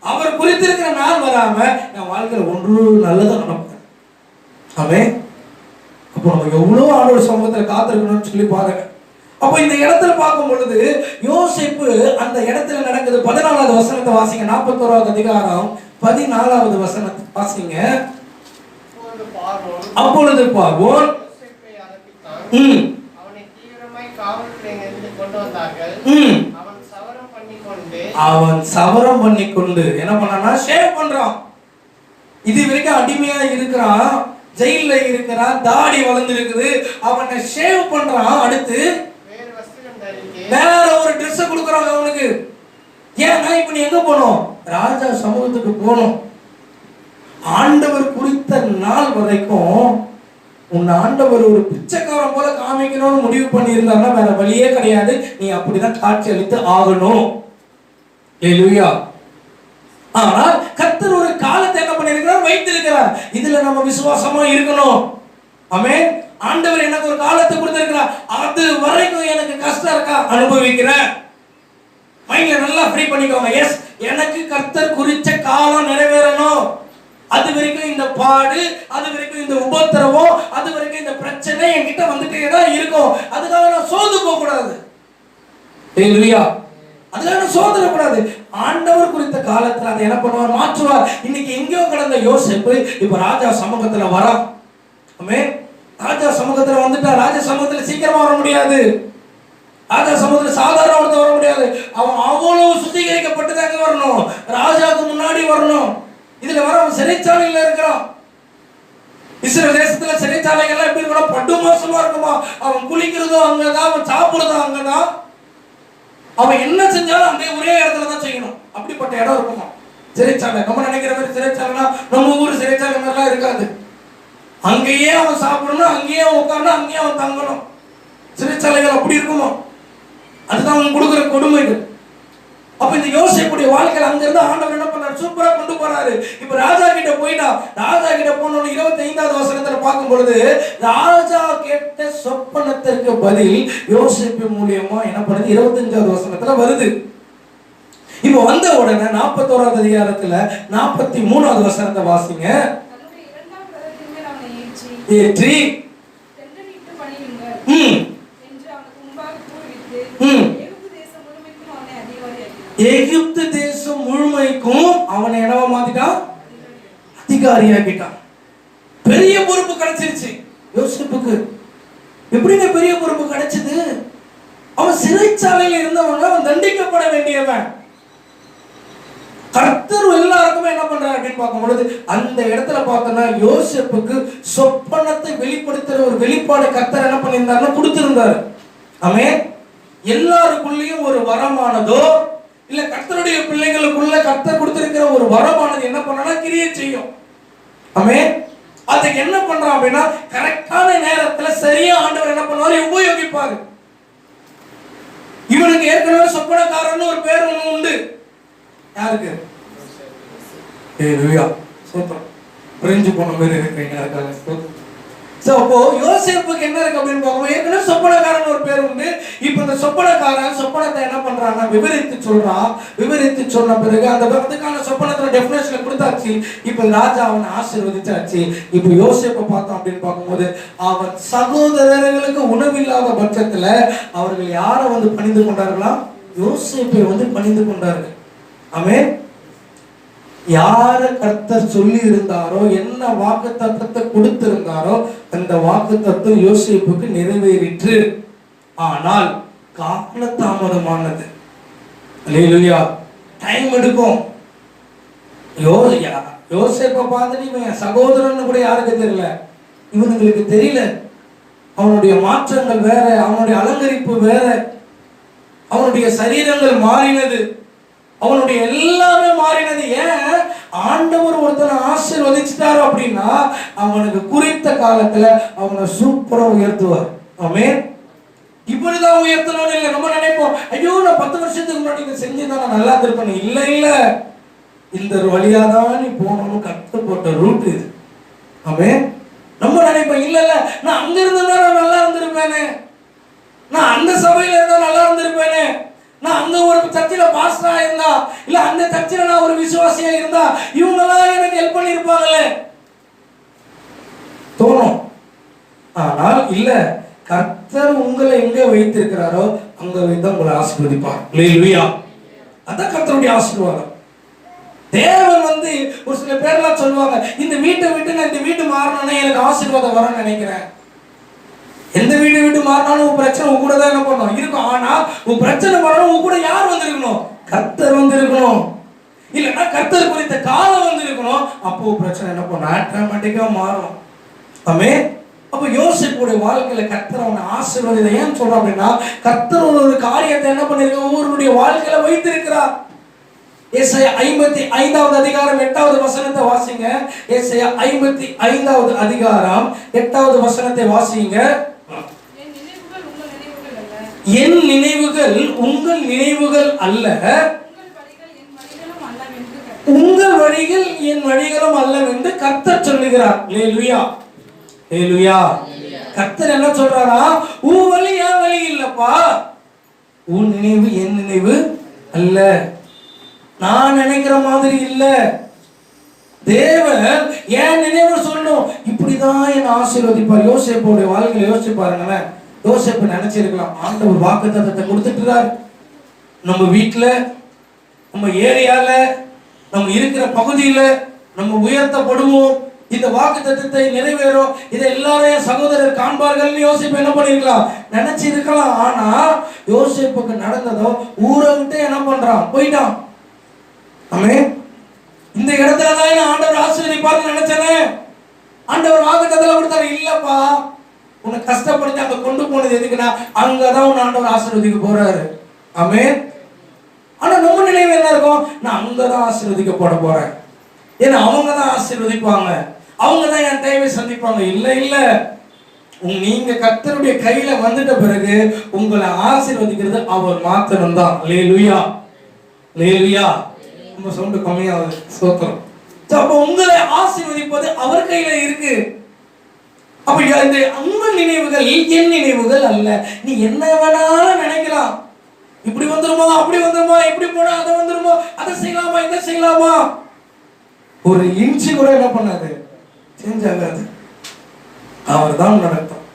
அவர் குறித்திருக்கிற நாள் வராம என் வாழ்க்கையில் ஒன்று நல்லதா நடக்கும். ஆமென். அப்போ நம்ம எவ்வளவு ஆண்டவர் சமூகத்தில் காத்திருக்கணும்னு சொல்லி பாருங்க. அப்போ இந்த இடத்துல பார்க்கும் பொழுது யோசேப்பு அந்த இடத்துல நடக்குது. 14வது வசனத்தை வாசிங்க. 41வது அதிகாரம் 14வது வசனத்தை வாசிங்க. அப்பொழுது பார்வோன் அவன் சவரம் பண்ணிக்கொண்டு என்ன பண்ணானா? ஷேவ் பண்றான். இது வரைக்கும் அடிமையா இருக்கிறான், ஜெயில இருக்கிறான், தாடி வளர்ந்து இருக்குது, அவனை ஷேவ் பண்றான். அடுத்து வேற ஒரு ட்ரெஸ் கொடுக்குறாங்க அவனுக்கு. ஏன்னா இப்ப நீ எங்க போனோம்? ராஜா சமூகத்துக்கு போனோம். ஆண்டவர் குறித்த நாள் வரைக்கும் உன் ஆண்டவர் ஒரு பிச்சைக்காரன் போல காமிக்கணும்னு முடிவு பண்ணியிருந்தாருன்னா வேற வழியே கிடையாது. நீ அப்படிதான் காட்சி அளித்து ஆகணும். ஹல்லேலூயா. ஆனால் கர்த்தர் ஒரு காலத்தை என்ன பண்ணிருக்கிறார்? வைத்திருக்கிறார். இதுல நம்ம விசுவாசமா இருக்கணும். ஆமென். ஆண்டவர் எனக்கு ஒரு காலத்தை கொடுத்திருக்கிறார். அது வரைக்கும் எனக்கு கஷ்டம் இருக்கா? அனுபவிக்கிறேன். மைண்ட்ல நல்லா ஃப்ரீ பண்ணிக்கோங்க. எஸ், எனக்கு கர்த்தர் குறிச்ச காலம் நிறைவேறணும். அது வரைக்கும் இந்த பாடு, அது வரைக்கும் இந்த உபத்திரவம், அது வரைக்கும் இந்த பிரச்சனை என்கிட்ட வந்துட்டே தான் இருக்கும். அதுக்காக நான் சோர்ந்து போக கூடாது. ஹல்லேலூயா. அதுக்காக நான் சோதனை கூடாது. ஆண்டவர் குறித்த காலத்துல அதை என்ன பண்ணுவார்? மாற்றுவார். இன்னைக்கு எங்கேயோ கடந்த யோசேப்பு இப்ப ராஜா சமூகத்துல வரான். ஆமென். ராஜா சமூகத்துல வந்துட்டா. ராஜா சமூகத்துல சீக்கிரமா வர முடியாது. ராஜா சமூகத்துல சாதாரண ஒருத்தர் வர முடியாது. அவன் அவ்வளவு சுத்திகரிக்கப்பட்டு தான் வரணும். ராஜாவுக்கு முன்னாடி வரணும். இதுல வர அவன் சிறைச்சாலையில இருக்கிறான். இஸ்ரேல் தேசத்துல சிறைச்சாலைகள்லாம் எப்படி இருக்கணும்? படு மோசமா இருக்குமா? அவன் குளிக்கிறதும் அங்கதான், அவன் சாப்பிடுறதும் அங்கதான், அவன் என்ன செஞ்சாலும் அந்த ஒரே இடத்துல தான் செய்யணும். அப்படிப்பட்ட இடம் இருக்குமா சிறைச்சாலை? நம்ம நினைக்கிற மாதிரி சிறைச்சாலைனா நம்ம ஊர் சிறைச்சாலை மாதிரிலாம் இருக்காது. அங்கேயே அவன் சாப்பிடணும், அங்கேயே அவன் உட்காரணும், அங்கேயே அவன் தங்கணும். சிறைச்சாலைகள் அப்படி இருக்குமா? அதுதான் அவன் கொடுக்குற கொடுமைகள். அப்ப இந்த யோசேப்புடைய வாழ்க்கையில் அங்கிருந்து ஆண்டவர் என்ன பண்ணாரு? சூப்பரா கொண்டு போறாரு. இப்ப ராஜா கிட்ட போயிட்டா. ராஜா கிட்ட போனோம். 25வது வசனத்துல பார்க்கும் பொழுது ராஜா கேட்ட சொப்பனத்திற்கு பதில் யோசேப்பு மூலியமா என்ன பண்ணுது? 25வது வசனத்துல வருது. இப்ப வந்த உடனே 41வது அதிகாரத்துல 43வது வசனத்தை வாசிங்க. ஏற்றி எகிப்து தேசம் முழுமைக்கும் அவனை என்னவா மாத்திட்டான்? அதிகாரியாக்கிட்டான். பெரிய பொறுப்பு கிடைச்சிருச்சு யோசேப்புக்கு. எப்படிங்க பெரிய பொறுப்பு கிடைச்சது? அவன் சிறைச்சாலையில் இருந்தவன், அவன் தண்டிக்கப்பட வேண்டியவன். கர்த்தர் எல்லாருக்குமே என்ன பண்றாரு அப்படின்னு பார்க்கும் பொழுது அந்த இடத்துல பார்த்தோம்னா யோசேப்புக்கு சொப்பனத்தை வெளிப்படுத்துற ஒரு வெளிப்பாடு கர்த்தர் என்ன பண்ணியிருந்தாருன்னா கொடுத்திருந்தாரு. ஆமென். எல்லாருக்குள்ளேயும் ஒரு வரமானதோ இல்ல கர்த்தருடைய பிள்ளைகளுக்குள்ள கர்த்தர் கொடுத்திருக்கிற ஒரு வரமானது என்ன பண்ணா கிரியை செய்யும். ஆமென். அதுக்கு என்ன பண்றான் அப்படின்னா கரெக்டான நேரத்துல சரியா ஆண்டவர் என்ன பண்ணுவாரு? உபயோகிப்பாரு. இவனுக்கு ஏற்கனவே சொப்பனக்காரன்னு ஒரு பேர் ஒண்ணு உண்டு. யாருக்கு? ஹல்லேலூயா. ஸ்தோத்திரம். பிரிஞ்சு போன பேர் இருக்கீங்க அதுக்காக. சோ அப்போ யோசேப்புக்கு என்ன இருக்கு அப்படின்னு பார்க்கும்போது ஏற்கனவே சொப்பனக்காரன் ஒரு பேர் உண்டு. இப்போ இந்த சொப்பனக்காரன் சொப்பனத்தை என்ன பண்றான்னா விவரித்து சொல்றான். விவரித்து சொன்ன பிறகு அந்த அதுக்கான சொப்பனத்துல டெஃபினேஷன் கொடுத்தாச்சு. இப்போ ராஜா அவனை ஆசீர்வதிச்சாச்சு. இப்போ யோசேப்பை பார்த்தோம் அப்படின்னு பார்க்கும்போது அவன் சகோதரர்களுக்கு உணவில்லாத பட்சத்துல அவர்கள் யாரை வந்து பணிந்து கொண்டார்களாம்? யோசேப்பை வந்து பணிந்து கொண்டார்கள். ஆமென். யார கர்த்தர் சொல்லி இருந்தாரோ, என்ன வாக்குத்தத்தத்தை கொடுத்திருந்தாரோ அந்த வாக்குத்தத்தம் யோசேப்புக்கு நிறைவேறிற்று. ஆனால் கால தாமதமானது. அல்லேலூயா. டைம் எடுக்கும். யோசேப்பை பார்த்துட்டு இவன் சகோதரன் கூட யாருக்கு தெரியல, இவனுங்களுக்கு தெரியல. அவனுடைய மாற்றங்கள் வேற, அவனுடைய அலங்கரிப்பு வேற, அவனுடைய சரீரங்கள் மாறினது, அவனுடைய எல்லாமே மாறினது. ஏன்? ஆண்டவர் ஒருத்தனை ஆசீர்வதிச்சிட்டாரு அப்படின்னா அவனுக்கு குறித்த காலத்துல அவனை சூப்பரா உயர்த்துவார். ஆமென். இப்படிதான் உயர்த்தணும்னு இல்லை. நம்ம நினைப்போம், ஐயோ நான் 10 வருஷத்துக்கு முன்னாடி இதை செஞ்சுதான் நான் நல்லா இருப்பேன். இல்ல இல்ல, இந்த வழியாதான் நீ போகணும்னு கத்து போட்ட ரூட் இது. ஆமென். நம்ம நினைப்போம், இல்ல இல்ல நான் அங்க இருந்தா நான் நல்லா இருந்திருப்பேனே, நான் அந்த சபையில இருந்தா நல்லா இருந்திருப்பேனே, நான் அங்க ஒரு சர்ச்சில் பாஸ்டரா இருந்தா, இல்ல அந்த சர்ச்சில் நான் ஒரு விசுவாசியா இருந்தா இவங்கெல்லாம் எனக்கு ஹெல்ப் பண்ணிருப்பாங்களே தோணும். ஆனால் இல்ல, கர்த்தர் உங்களை எங்க வைத்திருக்கிறாரோ அங்க வைத்து உங்களை ஆசீர்வதிப்பார். அல்லேலூயா. அதான் கர்த்தருடைய ஆசீர்வாதம். தேவன் ஒரு சில பேர்லாம் சொல்லுவாங்க, இந்த வீட்டை விட்டு நான் இந்த வீட்டு மாறணும்னா எனக்கு ஆசீர்வாதம் வரும்னு நினைக்கிறேன். எந்த வீடு விட்டு மாறினாலும் உன் பிரச்சனை உன் கூட தான் என்ன பண்ணணும் இருக்கும். ஆனா உன் பிரச்சனை பண்ணணும் உன் கூட யார் வந்திருக்கணும்? கர்த்தர் வந்திருக்கணும். இல்லைன்னா கர்த்தர் குறித்த காலம் வந்திருக்கணும். அப்போ பிரச்சனை என்ன பண்ணும்? ஆட்டோமேட்டிக்கா மாறும். ஆமென். அப்போ யோசேப்புடைய வாழ்க்கையில கர்த்தர் அவனை ஆசீர்வாதத்தை ஏன் சொல்றோம் அப்படின்னா, கர்த்தர் ஒரு காரியத்தை என்ன பண்ணிருக்க ஒவ்வொருடைய வாழ்க்கையில வைத்திருக்கிறார். ஏசாயா 55வது அதிகாரம் 8வது வசனத்தை வாசிங்க. ஏசாயா 55வது அதிகாரம் 8வது வசனத்தை வாசிங்க. என் நினைவுகள் உங்கள் நினைவுகள் அல்ல, உங்கள் வழிகள் என் வழிகளும் அல்ல என்று கர்த்தர் சொல்லுகிறார். அல்லேலூயா. அல்லேலூயா. கர்த்தர் என்ன சொல்றாரா? உன் வழி என் வழி இல்லப்பா, உன் நினைவு என் நினைவு அல்ல, நான் நினைக்கிற மாதிரி இல்ல. தேவன் என் நினைவு சொல்லணும், இப்படிதான் என்ன ஆசீர்வதிப்பார். யோசேப்புடைய வாழ்க்கையில யோசிச்சு பாருங்களேன். யோசேப்பு நினைச்சிருக்கலாம், ஆண்டவர் வாக்குத்தத்தத்தை கொடுத்துட்டுறார். நம்ம வீட்டுல, நம்ம ஏரியால, நம்ம இருக்கிற பகுதியில நம்ம உயர்த்தப்படுவோம், இந்த வாக்குத்தத்தத்தை நிறைவேறும், இதை எல்லாரையும் சகோதரர் காண்பார்கள் யோசேப்பு என்ன பண்ணிருக்கலாம், நினைச்சிருக்கலாம். ஆனா யோசேப்புக்கு நடந்ததோ ஊரை விட்டு என்ன பண்றான், போயிட்டான். ஆமென். இந்த இடத்துலதான் ஆண்டவர் ஆசீர்வதிப்பார்னு நினைச்சேனே, ஆண்டவர் வாக்குத்தத்தத்துல கொடுத்தாரு. இல்லப்பா, உன்னை கஷ்டப்படுத்தி அங்க கொண்டு போனது எதுக்குன்னா அங்கதான் உன் ஆண்டவர் ஆசீர்வதிக்க போறாரு. ஆமென். ஆனா நம்ம நினைவு என்ன இருக்கும்? நான் அங்கதான் ஆசீர்வதிக்கப்பட போறேன், ஏன்னா அவங்க தான் ஆசீர்வதிப்பாங்க, அவங்க தான் என் தேவை சந்திப்பாங்க. இல்ல இல்ல, நீங்க கர்த்தருடைய கையில வந்துட்ட பிறகு உங்களை ஆசீர்வதிக்கிறது அவர் மாத்திரம் தான். அல்லேலூயா. அல்லேலூயா. நம்ம சவுண்ட் கம்மியாகுது. ஸ்தோத்திரம். அப்ப உங்களை ஆசீர்வதிப்பது அவர் கையில இருக்கு. அப்ப இந்த உங்கள் நினைவுகள் என் நினைவுகள் அல்ல. நீ என்ன வேணாலும் நினைக்கலாம், இப்படி வந்துருமா அப்படி வந்துருமா, இப்படி போனா அதை வந்துருமா, அதை செய்யலாமா இதை செய்யலாமா, ஒரு இன்ச்சு கூட என்ன பண்ணாது, சேஞ்ச் ஆகாது. அவர் தான் நடத்தும்.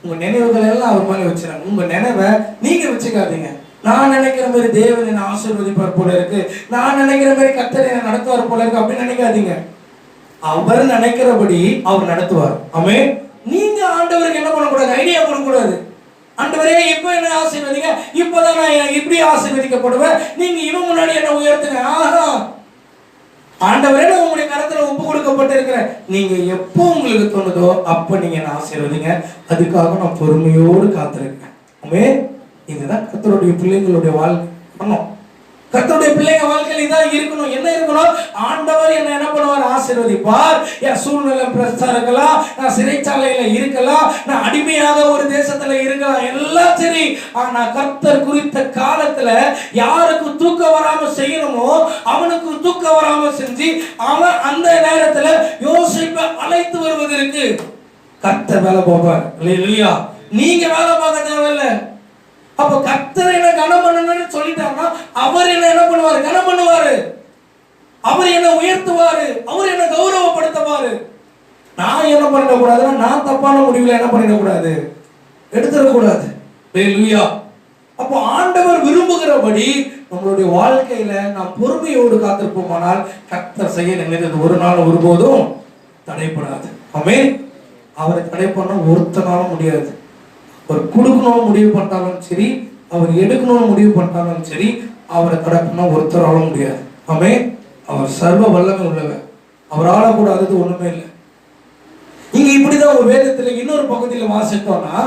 உங்க நினைவுகள் எல்லாம் அவர் மேல வச்சிருங்க. உங்க நினைவை நீங்க வச்சுக்காதீங்க. நான் நினைக்கிற மாதிரி தேவன் என்ன ஆசீர்வதிப்பார் போல இருக்கு, நான் நினைக்கிற மாதிரி கர்த்தர் என்ன நடத்துவார் போல இருக்கு அப்படின்னு நினைக்காதீங்க. அவர் நினைக்கிறபடி அவர் நடத்துவார். ஆமென். நீங்க ஆண்டவருக்கு என்ன பண்ணக்கூடாது, ஐடியா கொடுக்கக்கூடாது. ஆண்டவரே இப்ப என்ன ஆசீர்வதிங்க, இப்பதான் நான் இப்படி ஆசீர்வதிக்கப்படுவேன், நீங்க இவன் முன்னாடி என்ன உயர்த்துங்க. ஆஹா, ஆண்டவரே நான் உங்களுடைய கரத்துல ஒப்பு கொடுக்கப்பட்டு இருக்கிறேன், நீங்க எப்போ உங்களுக்கு தோணுதோ அப்ப நீங்க என்ன ஆசீர்வதிங்க, அதுக்காக நான் பொறுமையோடு காத்திருக்கேன். ஆமென். இதுதான் கர்த்தருடைய பிள்ளைங்களுடைய வாழ்க்கை பண்ணணும். கர்த்தருடைய பிள்ளைங்க வாழ்க்கையில் இதான் இருக்கணும். என்ன இருக்கணும்? ஆண்டவர் என்ன பண்ணுவார், ஆசீர்வதிப்பார். என் சூழ்நிலை பிரச்சனை இருக்கலாம், நான் சிறைச்சாலையில இருக்கலாம், நான் அடிமையாக ஒரு தேசத்துல இருக்கலாம், எல்லாம் சரி. ஆனா கர்த்தர் குறித்த காலத்துல யாருக்கு தூக்கம் வராம செய்யணுமோ அவனுக்கு தூக்கம் வராம செஞ்சு அவன் அந்த நேரத்துல யோசேப்பை அழைத்து வருவதற்கு கர்த்தர் வேலை பார்ப்பார். இல்லையா? நீங்க வேலை பார்க்க தேவையில்லை. அப்ப கர்த்தர் என்ன கனம் பண்ணணும்னு சொல்லிட்டாருன்னா அவர் என்ன பண்ணுவாரு, கனம் பண்ணுவாரு, அவர் என்ன உயர்த்துவாரு, அவர் என்ன கௌரவப்படுத்துவாரு. நான் என்ன பண்ணிடக்கூடாதுன்னா, நான் தப்பான முடிவுல என்ன பண்ணிடக்கூடாது, எடுத்துடக்கூடாது. அல்லேலூயா. அப்போ ஆண்டவர் விரும்புகிறபடி நம்மளுடைய வாழ்க்கையில நாம் பொறுமையோடு காத்திருப்போமானால் கர்த்தர் செய்ய நினைத்தது ஒரு நாள் ஒருபோதும் தடைப்படாது. ஆமென். அவரை தடை பண்ண ஒருத்தனாலும் முடியாது. அவர் கொடுக்கணும்னு முடிவு பண்ணாலும் சரி, அவர் எடுக்கணும்னு முடிவு பண்ணாலும் சரி, அவரை தடை பண்ண ஒருத்தராலும் முடியாது. ஆமென். அவர் சர்வ வல்லமை உள்ளவர், அவர் ஆளக்கூடாதது ஒண்ணுமே இல்லை. இங்க இப்படிதான் ஒரு வேதத்துல இன்னொரு பகுதியில வாசித்தோம்னா,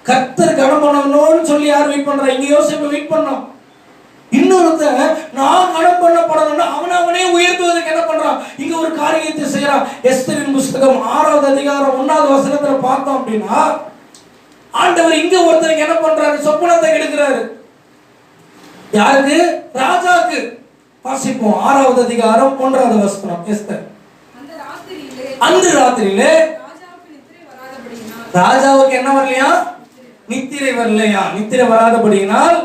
கர்த்தர் கனம் பண்ணணும்னு சொல்லி யார் வெயிட் பண்றா, இங்க யோசேப்பு வெயிட் பண்ணோம். இன்னொருத்தன் நான் கனம் பண்ணப்படணும்னா அவனே உயர்த்துவதற்கு என்ன பண்றான்? இங்க ஒரு காரியத்தை செய்யறான். எஸ்தரின் புஸ்தகம் 6வது அதிகாரம் 1வது வசனத்துல பார்த்தோம் அப்படின்னா, ஆண்டவர் இங்க ஒருத்தருக்கு என்ன பண்றாரு? சொப்பனத்தை எடுக்கிறாரு. யாருக்கு? ராஜாக்கு. வாசிப்போம் 6வது அதிகாரம் 1வது வசனம். எஸ்தர். அந்த ராத்திரியிலே ராஜாவுக்கு என்ன வரலையா? நித்திரை வரலையா? நித்திரை வராதபடியினால்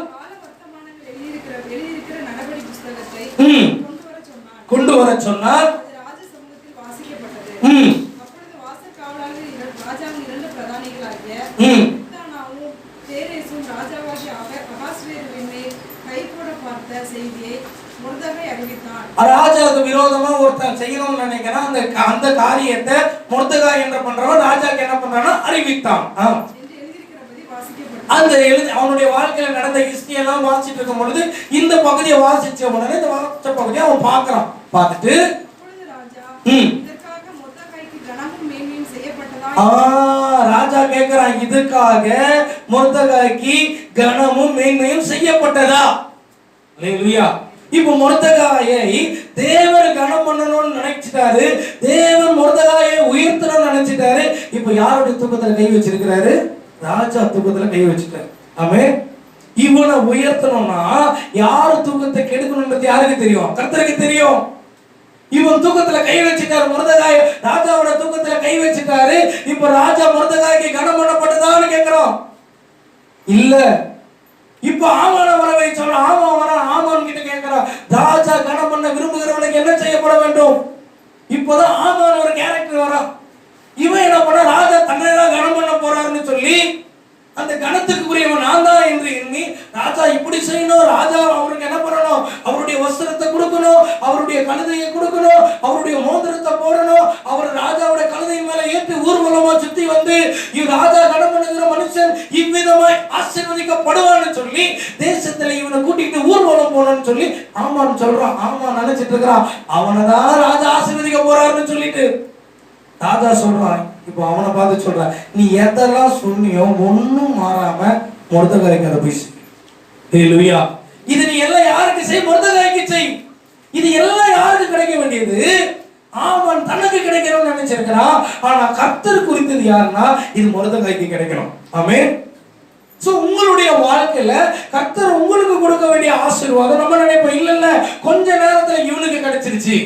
கொண்டு வர சொன்னார். ராஜாவுக்கு விரோதமா ஒருத்தன் செய்யணும்னு நினைக்கிறான். அந்த காரியத்தை மொர்தெகாய் என்ற பண்றவன் ராஜாக்கு என்ன பண்றான்னா அறிவித்தான். அந்த அவனுடைய வாழ்க்கையில நடந்த ஹிஸ்டரி எல்லாம் வாசிட்டு இருக்கும் பொழுது இந்த பகுதியை வாசிச்ச உடனே இந்த வாசிச்ச பகுதியை அவன் பார்க்கறான். பார்த்துட்டு ராஜா கேட்கிறான், இதுக்காக மொர்தெகாய்க்கு கனமும் மேன்மையும் செய்யப்பட்டதா? அல்லேலூயா. இப்போ மொர்தெகாயை தேவன் கனம் பண்ணணும்னு நினைச்சிட்டாரு. தேவன் மொர்தெகாயை உயர்த்தணும்னு நினைச்சிட்டாரு. இப்போ யாருடைய தூக்கத்துல கை வச்சிருக்கிறாரு? ராஜா தூக்கத்துல கை வச்சுட்டாரு. ஆமென். இவனை உயர்த்தணும்னா யாரு தூக்கத்தை கெடுக்கணும்ன்றது யாருக்கு தெரியும்? கர்த்தருக்கு தெரியும். இவன் தூக்கத்துல கை வச்சிட்டாரு. மொர்தெகாய் ராஜாவோட தூக்கத்துல கை வச்சிட்டாரு. இப்போ ராஜா மொர்தெகாய்க்கு கனம் பண்ணப்பட்டதான்னு கேட்கிறோம். இல்ல. இப்போ ஆமான வரவை சொல்ற. ஆமான் கிட்ட கேட்கிறான், ராஜா கனம் பண்ண விரும்புகிறவனுக்கு என்ன செய்யப்பட வேண்டும்? இப்போதான் ஆமான் ஒரு கேரக்டர் வரான். இவன் என்ன பண்ண? ராஜா தன்னை தான் கனம் பண்ண போறாருன்னு சொல்லி அந்த கணத்துக்கு உரியவன் நான் தான் என்று எண்ணி ராஜா இப்படி செய்யணும். ராஜா அவருக்கு என்ன பண்ணணும்? அவருடைய வஸ்திரத்தை கொடுக்கணும், அவருடைய கழுதையை கொடுக்கணும், அவருடைய மோதிரத்தை போடணும், அவர் ராஜாவோட கழுதையின் மேல ஏற்றி ஊர்வலமா சுத்தி வந்து ராஜா கனம் பண்ணுகிற மனுஷன் இவ்விதமாய் ஆசீர்வதிக்கப்படுவான்னு சொல்லி தேசத்துல இவனை கூட்டிட்டு ஊர்வலம் போனோம்னு சொல்லி ஆமான்னு சொல்றான். ஆமா நினைச்சிட்டு இருக்கிறான் அவனைதான் ராஜா ஆசீர்வதிக்க போறாருன்னு சொல்லிட்டு ராஜா சொல்றான். இப்போ அவனை பார்த்து சொல்றான், நீ எதெல்லாம் சொன்னியோ ஒன்னும் மாறாம மொர்தெகாய்க்கு அதை போய் செய். ஹல்லேலூயா. இது நீ எல்லாம் யாருக்கு செய்? மொர்தெகாய்க்கு செய். இது எல்லாம் யாருக்கு கிடைக்க வேண்டியது? ஆமான் தனக்கு கிடைக்கணும்னு நினைச்சிருக்கிறான். ஆனா கர்த்தர் குறித்தது யாருன்னா இது மொர்தெகாய்க்கு கிடைக்கணும். ஆமென். சோ உங்களுடைய வாழ்க்கையில கர்த்தர் உங்களுக்கு கொடுக்க வேண்டிய ஆசீர்வாதம் நம்ம நினைப்போம், இல்ல கொஞ்ச நேரத்துல இவனுக்கு கிடைச்சிருச்சு,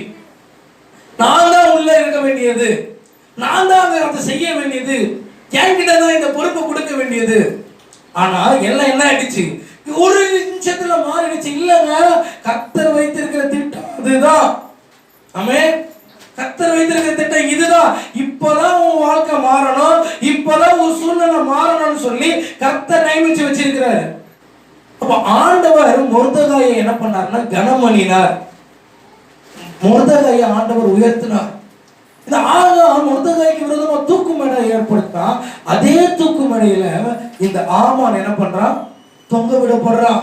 நான் தான் உள்ள இருக்க வேண்டியது, நான் தான் அதை செய்ய வேண்டியது, என்கிட்ட தான் இந்த பொறுப்பை கொடுக்க வேண்டியது. ஆனா எல்லாம் என்ன ஆயிடுச்சு? ஒரு நிமிஷத்துல மாறிடுச்சு. இல்லங்க, கர்த்தர் வைத்திருக்கிற திட்டம் அதுதான். ஆமென். கர்த்தர் வைத்திருக்கிற திட்டம் இதுதான். இப்பதான் உன் வாழ்க்கை மாறணும், இப்பதான் உன் சூழ்நிலை மாறணும்னு சொல்லி கர்த்தர் நியமிச்சு வச்சிருக்கிறாரு. அப்ப ஆண்டவர் மொர்தெகாயை என்ன பண்ணார்னா கனம் பண்ணினார். மொர்தெகாயை ஆண்டவர் உயர்த்தினார். இந்த ஆகான் மொர்தெகாய்க்கு விரோதமா தூக்கு மேடை ஏற்படுத்தான். அதே தூக்கு மேடையில இந்த ஆமான் என்ன பண்றான்? தொங்க விடப்படுறான்.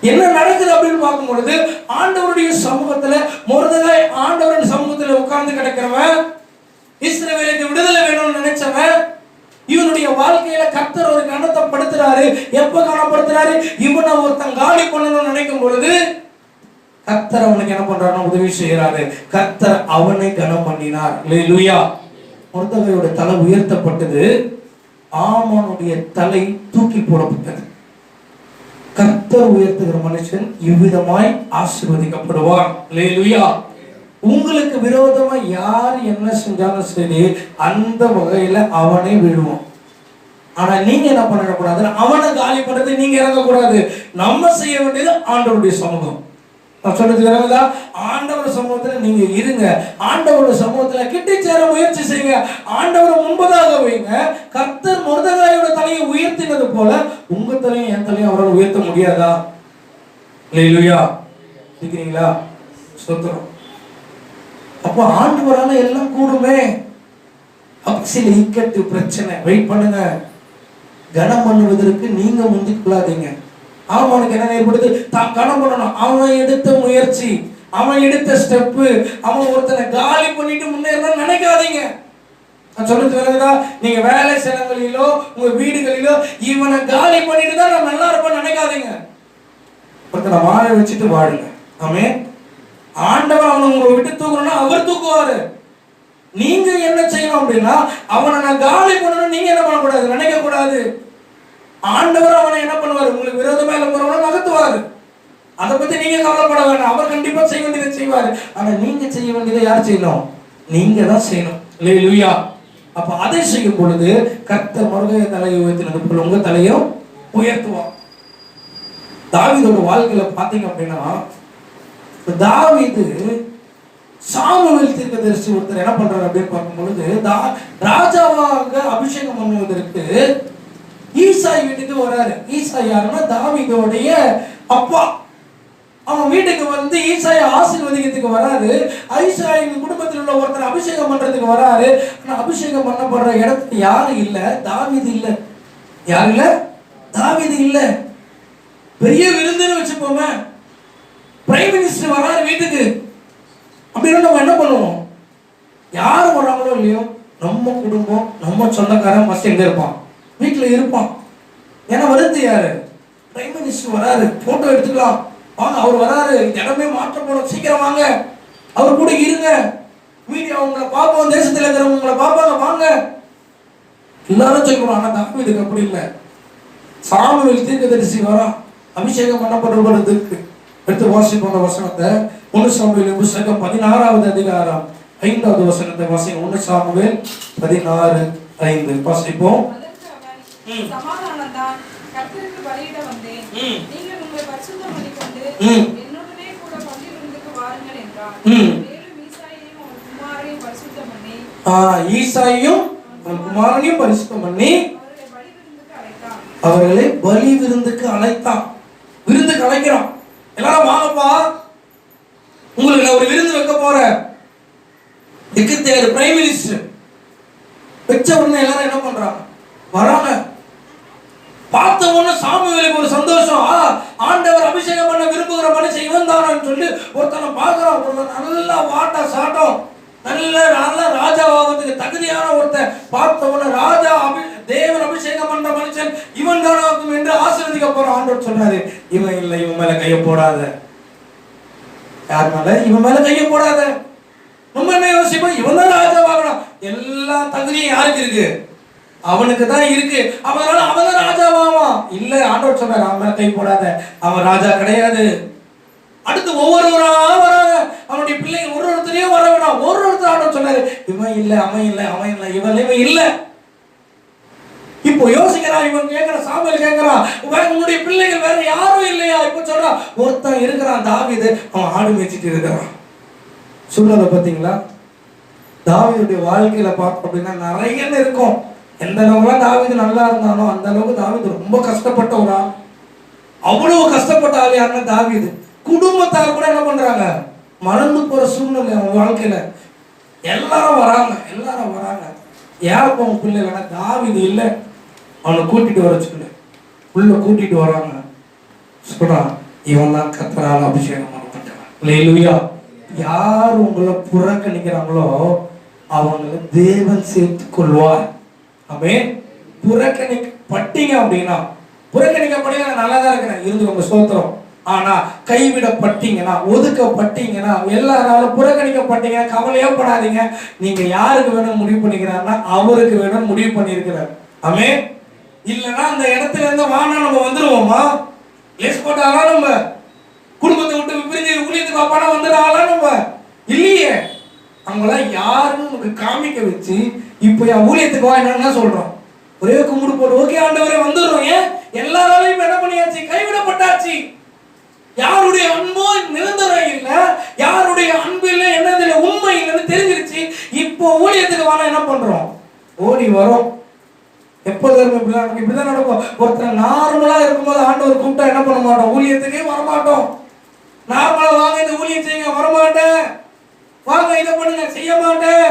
என்ன நடக்குது அப்படின்னு பார்க்கும் பொழுது ஆண்டவருடைய சமூகத்துல மொர்தெகாய் ஆண்டவருடைய சமூகத்துல உட்கார்ந்து கிடக்கிறவன், இஸ்ரவேலுக்கு விடுதலை வேணும்னு நினைச்சவன், இவனுடைய வாழ்க்கையில கர்த்தர் ஒரு கணத்தை படுத்துறாரு. எப்ப கணப்படுத்துறாரு? இவனை ஒருத்தன் காலி பண்ணணும்னு நினைக்கும் பொழுது கர்த்தர் அவனுக்கு என்ன பண்றாரு? உதவி செய்யறாரு. கர்த்தர் அவனை கனம் பண்ணினார். அல்லேலூயா. மொர்தெகாயோட தலை உயர்த்தப்பட்டது, ஆமானுடைய தலை தூக்கி போடப்பட்டது. கர்த்தர் உயர்த்துகிற மனுஷன் இவ்விதமாய் ஆசீர்வதிக்கப்படுவார். அல்லேலூயா. உங்களுக்கு விரோதமா யார் என்ன செஞ்சாலும் சரி அந்த வகையில அவனை விடுவோம். ஆனா நீங்க என்ன பண்ணக்கூடாது? அவனை காலி பண்றது நீங்க இறங்கக்கூடாது. நம்ம செய்ய வேண்டியது ஆண்டவருடைய சமூகம். நான் சொல்றது விரைவதா? ஆண்டவர் சமூகத்துல நீங்க இருங்க. ஆண்டவருடைய சமூகத்துல கிட்டி சேர முயற்சி செய்யுங்க. ஆண்டவரை முன்பதாக வைங்க. கர்த்தர் மொர்தெகாயோட தலையை உயர்த்தினது போல உங்க தலையும் என் தலையும் அவரால் உயர்த்த முடியாதா? அல்லேலூயா. இருக்கிறீங்களா? ஸ்தோத்திரம். அப்ப ஆண்டவரால எல்லாம் கூடுமே. சில இக்கட்டு பிரச்சனை வெயிட் பண்ணுங்க. கனம் பண்ணுவதற்கு நீங்க முந்திக்கொள்ளாதீங்க. அவனுக்கு என்ன ஏற்படுது? தான் கனம் பண்ணணும். அவன் எடுத்த முயற்சி, அவன் எடுத்த ஸ்டெப்பு, அவன் ஒருத்தனை காலி பண்ணிட்டு முன்னேறணும் நினைக்காதீங்க. நான் சொல்றது விளங்குதா? நீங்க வேலை ஸ்தலங்களிலோ உங்க வீடுகளிலோ இவனை காலி பண்ணிட்டு தான் நம்ம நல்லா இருப்போம் நினைக்காதீங்க. ஒருத்தனை வாழ வச்சுட்டு வாழுங்க. ஆமே. ஆண்டவர் அவனை உங்களை விட்டு தூக்கணும்னா அவர் தூக்குவாரு. நீங்க என்ன செய்யணும் அப்படின்னா, அவனை நான் காலி பண்ணணும் நீங்க என்ன பண்ணக்கூடாது, நினைக்க கூடாது. ஆண்டவர் அவனை என்ன பண்ணுவாரு, உங்களுக்கு விரோதமா போறவனை நகர்த்துவாரு. அதை பத்தி நீங்க கவலைப்பட வேண்டாம். அவர் கண்டிப்பா செய்ய வேண்டியதை செய்வாரு. ஆனா நீங்க செய்ய வேண்டியதை யார் செய்யணும், நீங்க தான் செய்யணும். அல்லேலூயா. அப்ப அதை செய்யும் பொழுது கர்த்தர் மறுகைய தலையை உயர்த்தினது போல உங்க தலையும் உயர்த்துவார். தாவீதோட வாழ்க்கையில பாத்தீங்க அப்படின்னா, தாவீது சாமுவேல் தீர்க்கதரிசி ஒருத்தர் என்ன பண்றாரு அப்படின்னு பார்க்கும் பொழுது, ராஜாவாக அபிஷேகம் பண்ணுவதற்கு ஈசாய் வீட்டுக்கு வராரு. ஈசாய் யாருன்னா தாவீதோடைய அப்பா. அவன் வீட்டுக்கு வந்து ஈசாயை ஆசீர்வதிக்கிறதுக்கு வராரு. ஈசாயின் குடும்பத்தில் உள்ள ஒருத்தர் அபிஷேகம் பண்றதுக்கு வராரு. ஆனா அபிஷேகம் பண்ணப்படுற இடத்துல யாரும் இல்ல, தாவீது இல்ல. யாரு இல்ல, தாவீது இல்ல. பெரிய விருந்துன்னு வச்சுப்போமே, பிரைம் மினிஸ்டர் வராரு வீட்டுக்கு அப்படின்னு நம்ம என்ன பண்ணுவோம், யாரு வர்றாங்களோ இல்லையோ நம்ம குடும்பம் நம்ம சொந்தக்காரன் ஃபர்ஸ்ட் எங்க இருப்பான், வீட்டுல இருப்பான். ஏன்னா வருது யாரு, பிரைம் மினிஸ்டர் வராரு, போட்டோ எடுத்துக்கலாம் வாங்க, அவர் வராரு, இடமே மாற்றம் போடும், சீக்கிரம் வாங்க, அவர் கூட இருங்க, மீடியா உங்களை பார்ப்போம், தேசத்தில் இருக்கிறவங்க உங்களை பார்ப்பாங்க, வாங்க எல்லாரும் சொல்லணும். ஆனா தாவீதுக்கு அப்படி இல்லை. சாமுவேல் தீர்க்கதரிசி வரா, அபிஷேகம் பண்ணப்படுவதற்கு எடுத்து வாசிப்போம் வசனத்தை. 1 சாமுவேல் புத்தகம் 16வது அதிகாரம் 5வது வசனத்தை வாசிங்க. 1 சாமுவேல் 16:5 வாசிப்போம். சமாதானம்தான் கர்த்தருக்கு பலியிட வந்தேன், நீங்கள் உங்களை பரிசுத்தம் பண்ணிக்கொண்டு என்னுடனே கூட பள்ளி விருந்துக்கு வாருங்கள் என்றார். மேலும் ஈசாயையும் அவன் குமாரனையும் பரிசுத்தம் பண்ணி ஈசாயையும் அவன் குமாரனையும் பரிசுத்தம் பண்ணி அவர்களை பலி விருந்துக்கு அழைத்தான். விருந்துக்கு அழைக்கிறான். எல்லாரும் வாங்கப்பா, உங்களுக்கு நான் ஒரு விருந்து வைக்க போறேன். பிரைம் மினிஸ்டர் வச்ச உடனே எல்லாரும் என்ன பண்றாங்க, வராங்க. பார்த்த உடனே சாமுவேலுக்கு ஒரு சந்தோஷம். ஆண்டவர் அபிஷேகம் பண்ண விரும்புகிற மனுஷன் இவன் தானு சொல்லி ஒருத்தனை பார்க்கிறான். ஒருத்தன் நல்லா வாட்டா சாட்டம் நல்ல ராஜாவாகிறதுக்கு தகுதியான ஒருத்தன் பார்த்த உடனே ராஜா தேவன் அபிஷேகம் பண்ற மனுஷன் இவன் தானாகும் என்று ஆசீர்வதிக்க போற ஆண்டவர் சொன்னாரு. இவன் இல்லை, இவன் மேல கைய போடாத. யார் மேல, இவன் மேல கைய போடாத. நம்ம என்ன யோசிப்போம், இவன் தான் ராஜாவாகணும். எல்லா தகுதியும் யாருக்கு இருக்கு, அவனுக்கு தான் இருக்கு. அவனால அவன் தான் ராஜாவாவான். இல்ல, ஆண்டவர் சொன்னார் அவன் மேல கை போடாத, அவன் ராஜா கிடையாது. அடுத்து ஒவ்வொருவரா வராங்க, அவனுடைய பிள்ளைங்க ஒருத்தரையும் வர வேணாம். ஒருத்தர் ஆண்டவர் சொன்னாரு இவன் இல்ல, அவன் இல்லை, அவன் இல்லை, இவன் இல்லை. இப்போ யோசிக்கிறான், இவன் கேட்கிறான், சாமுவேல் கேட்கிறான், உன்னுடைய பிள்ளைகள் வேற யாரும் இல்லையா? இப்போ சொல்றான் ஒருத்தன் இருக்கிறான் தாவீது, அவன் ஆடு மேய்ச்சிட்டு இருக்கிறான். சொல்றத பாத்தீங்களா? தாவீதுடைய வாழ்க்கையில பார்த்தோம் அப்படின்னா நிறைய இருக்கும். எந்த அளவுக்குலாம் தாவீது நல்லா இருந்தானோ அந்த அளவுக்கு தாவீது ரொம்ப கஷ்டப்பட்ட ஒரு ஆள். அவ்வளவு கஷ்டப்பட்ட ஆள் யாருன்னா தாவீது. குடும்பத்தார் கூட என்ன பண்றாங்க, மறந்து போற சூழ்நிலை அவன் வாழ்க்கையில. எல்லாரும் வராங்க. யாருப்ப உன் பிள்ளை வேணா, தாவீது இல்லை, அவனை கூட்டிட்டு வர சொல்லு. உள்ள கூட்டிட்டு வராங்க. சொல்றான் இவன் தான் கர்த்தரால் அபிஷேகம் பண்ணப்பட்டவன். அல்லேலூயா. யார் உங்களை புறக்கணிக்கிறாங்களோ அவங்களை தேவன் சேர்த்துக் கொள்வார். ஆமென். புறக்கணிக்கப்பட்டீங்க அப்படின்னா, புறக்கணிக்கப்பட்டீங்க நல்லா தான் இருக்கிறேன் இருந்து உங்க ஸ்தோத்திரம். ஆனா கைவிடப்பட்டீங்கன்னா, ஒதுக்கப்பட்டீங்கன்னா, எல்லாராலும் புறக்கணிக்கப்பட்டீங்க, கவலையோ படாதீங்க. நீங்க யாருக்கு வேணும் முடிவு பண்ணிக்கிறாருன்னா அவருக்கு வேணும் முடிவு பண்ணியிருக்கிறார். ஆமென். இல்லைன்னா அந்த இடத்துல இருந்து வானா நம்ம வந்துருவோமா? லேஸ் போட்டாலாம் நம்ம குடும்பத்தை விட்டு பிரிஞ்சு ஊழியத்துக்கு அப்பானா வந்துடாலாம் நம்ம இல்லையே. அவங்களாம் யாருன்னு நமக்கு காமிக்க வச்சு இப்போ என் ஊழியத்துக்கு வா என்னன்னா சொல்றோம், ஒரே கும்பிடு போட்டு ஓகே ஆண்டவரே வந்துடுறோம். ஏன் எல்லாராலையும் என்ன பண்ணியாச்சு, கைவிடப்பட்டாச்சு. யாருடைய அன்போ நிரந்தரம் இல்லை, யாருடைய அன்பு இல்லை, என்னதுல உண்மை இல்லைன்னு தெரிஞ்சிருச்சு. இப்போ ஊழியத்துக்கு வானா என்ன பண்றோம், ஓடி வரோம். எப்போதும் இப்படிதான் நடக்கும். ஒருத்தர் நார்மலா இருக்கும்போது ஆண்டவர் கூப்பிட்டா என்ன பண்ண மாட்டோம், ஊழியத்துக்கே வரமாட்டோம். நார்மலா வாங்க இந்த ஊழியம் செய்யுங்க, வரமாட்டேன். வாங்க இதை பண்ணுங்க, செய்ய மாட்டேன்.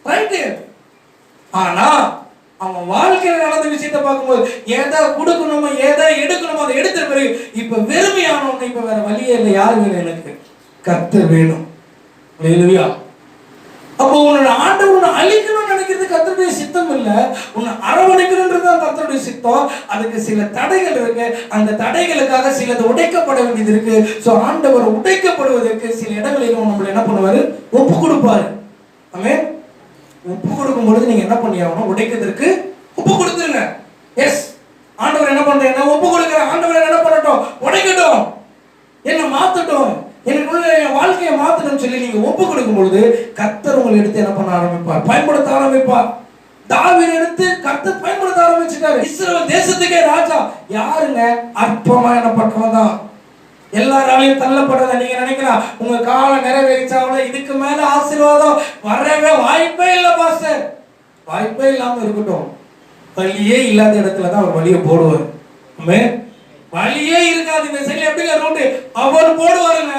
ரைட்டு. ஆனா அவன் வாழ்க்கையில நடந்த விஷயத்தை பார்க்கும்போது எதை கொடுக்கணுமோ எதை எடுக்கணுமோ அதை எடுத்த பிறகு இப்ப வெறுமையானவங்க, இப்ப வேற வழியே இல்லை. யாரு வேணும், எனக்கு கர்த்தர் வேணும். அல்லேலூயா. அப்போ உன்னோட ஆண்டவர் உன்னை அழிக்கணும்னு நினைக்கிறது கர்த்தருடைய சித்தம் இல்லை, உன்னை அரவணைக்கணும்ன்றது தான் கர்த்தருடைய சித்தம். சித்தம். அதுக்கு சில தடைகள் இருக்கு. அந்த தடைகளுக்காக சிலது உடைக்கப்பட வேண்டியது இருக்கு. சோ ஆண்டவர் உடைக்கப்படுவதற்கு சில இடங்களில் நம்மள என்ன பண்ணுவாரு, ஒப்பு கொடுப்பாரு. ஆமென். ஒப்பு கொடுக்கும் பொழுது நீங்க என்ன பண்ணியாகணும், உடைக்கிறதுக்கு ஒப்பு கொடுத்துருங்க. எஸ், ஆண்டவர் என்ன பண்றேன், ஒப்பு கொடுக்கிறேன். ஆண்டவர் என்ன பண்ணட்டும், உடைக்கட்டும், என்ன மாத்தட்டும், எனக்குள்ள என் வாழ்க்கையை மாத்தணும்னு சொல்லி நீங்க ஒப்பு கொடுக்கும் பொழுது கர்த்தர் உங்களை எடுத்து என்ன பண்ண ஆரம்பிப்பார், பயன்படுத்த ஆரம்பிப்பார். தாவீதை எடுத்து கர்த்தர் பயன்படுத்த ஆரம்பிச்சிட்டாரு. இஸ்ரவேல் தேசத்துக்கே ராஜா. யாருங்க, அற்பமா எண்ணப்பட்டவன் தான். எல்லாராலையும் தள்ளப்பட்டதை நீங்க நினைக்கலாம். உங்க காலம் நிறைவேறிச்சாவல இதுக்கு மேல ஆசீர்வாதம் வரவே வாய்ப்பே இல்லை பாஸ்டர். வாய்ப்பே இல்லாம இருக்கட்டும். வழியே இல்லாத இடத்துல தான் அவர் வழியை போடுவார். ஆமென். வழியே இருக்காது இந்த சைடுல எப்படிங்க ரூட் அவர் போடுவாருங்க.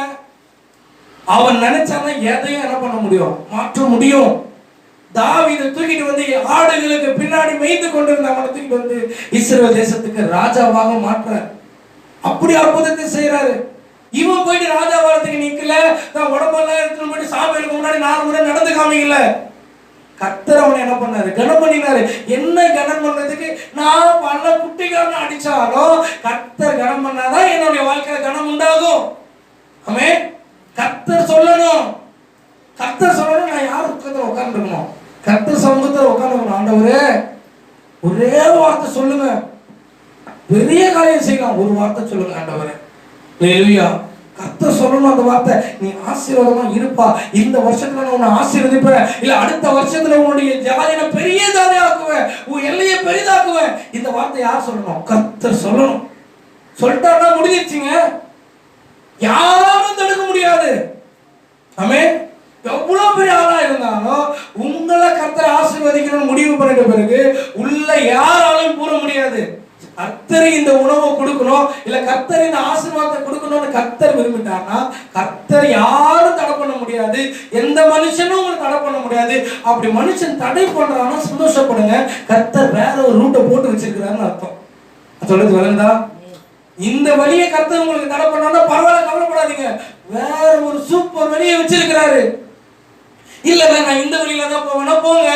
அவன் நினைச்சாதான் எதையும் என்ன பண்ண முடியும், மாற்ற முடியும். தாவீதை தூக்கிட்டு வந்து ஆடுகளுக்கு பின்னாடி மேய்த்து கொண்டிருந்த அவனை தூக்கிட்டு வந்து இஸ்ரவேல் தேசத்துக்கு ராஜாவாக மாற்றார். அப்படி அற்புதத்தை செய்யறாரு. இவன் போயிட்டு ராஜாவாரத்துக்கு நிக்கல, நான் உடம்பெல்லாம் எடுத்துட்டு போயிட்டு சாமிகளுக்கு முன்னாடி 4 முறை நடந்து காமிக்கல. கர்த்தர் அவனை என்ன பண்ணாரு, கனம் பண்ணினாரு. என்ன கனம் பண்றதுக்கு, நான் பல குட்டிக்காரன் அடிச்சாலும் கர்த்தர் கனம் பண்ணாதான் என்னுடைய வாழ்க்கையில கனம் உண்டாகும். ஆமென். கர்த்தர் சொல்லணும், கர்த்தர் சொல்லணும். நான் யார் உட்கார்ந்து உட்கார்ந்துருக்கணும், கர்த்தர் சமூகத்தில் உட்கார்ந்துருக்கணும். ஆண்டவரே ஒரே வார்த்தை சொல்லுங்க, பெரிய காரியம் செய்யலாம். ஒரு வார்த்தை சொல்லுங்க ஆண்டவரே. ஹல்லேலூயா. கர்த்தர் சொல்லணும் அந்த வார்த்தை. நீ ஆசீர்வாதமா இருப்பா, இந்த வருஷத்துல நான் உன்னை ஆசீர்வதிப்பேன், இல்ல அடுத்த வருஷத்துல உன்னுடைய ஜாதியை பெரிய ஜாதி ஆக்குவேன், உன் எல்லையை பெரிதாக்குவேன். இந்த வார்த்தை யார் சொல்லணும், கர்த்தர் சொல்லணும். சொல்லிட்டாருன்னா முடிஞ்சிருச்சுங்க, யாரும் தடுக்க முடியாது. ஆமென். எவ்வளவு பெரிய ஆளா இருந்தாலும் உங்களை கர்த்தர் ஆசீர்வதிக்கணும்னு முடிவு பண்ணிட்ட பிறகு உள்ள யாராலும் கூற முடியாது. கர்த்தர் இந்த உணவை கொடுக்கணும், இல்ல கர்த்தர் இந்த ஆசீர்வாதத்தை கொடுக்கணும்னு கர்த்தர் விரும்பிட்டார்னா கர்த்தர் யாரும் தடை பண்ண முடியாது. எந்த மனுஷனும் உங்களை தடை பண்ண முடியாது. அப்படி மனுஷன் தடை பண்றான்னா சந்தோஷப்படுங்க, கர்த்தர் வேற ஒரு ரூட்டை போட்டு வச்சிருக்கிறாருன்னு அர்த்தம். சொல்றது விளங்குதா? இந்த வழியை கர்த்தர் உங்களுக்கு தடை பண்ணா பரவாயில்ல, கவலைப்படாதீங்க, வேற ஒரு சூப்பர் வழியை வச்சிருக்கிறாரு. இல்ல நான் இந்த வழியில தான் போவேன்னா போங்க.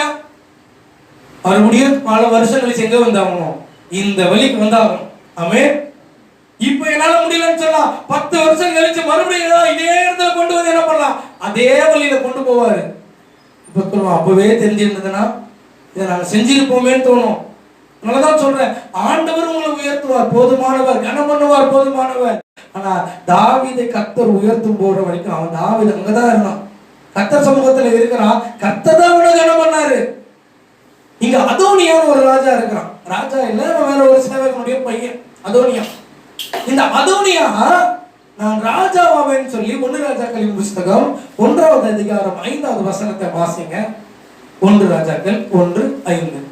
மறுபடியும் பல வருஷம் கழிச்சு எங்க வந்தாகணும், இந்த வழிக்கு வந்தாகணும். ஆமென். இப்ப என்னால முடியலன்னு சொன்னா 10 வருஷம் கழிச்சு மறுபடியும் இதே இடத்துல கொண்டு வந்து என்ன பண்ணலாம், அதே வழியில கொண்டு போவாரு. இப்ப சொல்லுவோம், அப்பவே தெரிஞ்சிருந்ததுன்னா இதை நாங்க செஞ்சிருப்போமேன்னு தோணும். அதனாலதான் சொல்றேன், ஆண்டவர் உங்களை உயர்த்துவார், போதுமானவர், கனம் பண்ணுவார், போதுமானவர். ஆனா தாவீதை கர்த்தர் உயர்த்தும் போற வரைக்கும் அவன் தாவீது அங்கதான் இருந்தான், கர்த்தர் சமூகத்துல இருக்கிறான். கர்த்தர் தான் அவனை கனம் பண்ணாரு. இங்க அதோனியான்னு ஒரு ராஜா இருக்கிறான். ராஜா இல்ல, வேற ஒரு சேவகனுடைய பையன் அதோனியா. இந்த அதோனியா நான் ராஜாவாவேன்னு சொல்லி 1 ராஜாக்களின் புஸ்தகம் 1வது அதிகாரம் 5வது வசனத்தை வாசிங்க. 1 ராஜாக்கள் 1:5.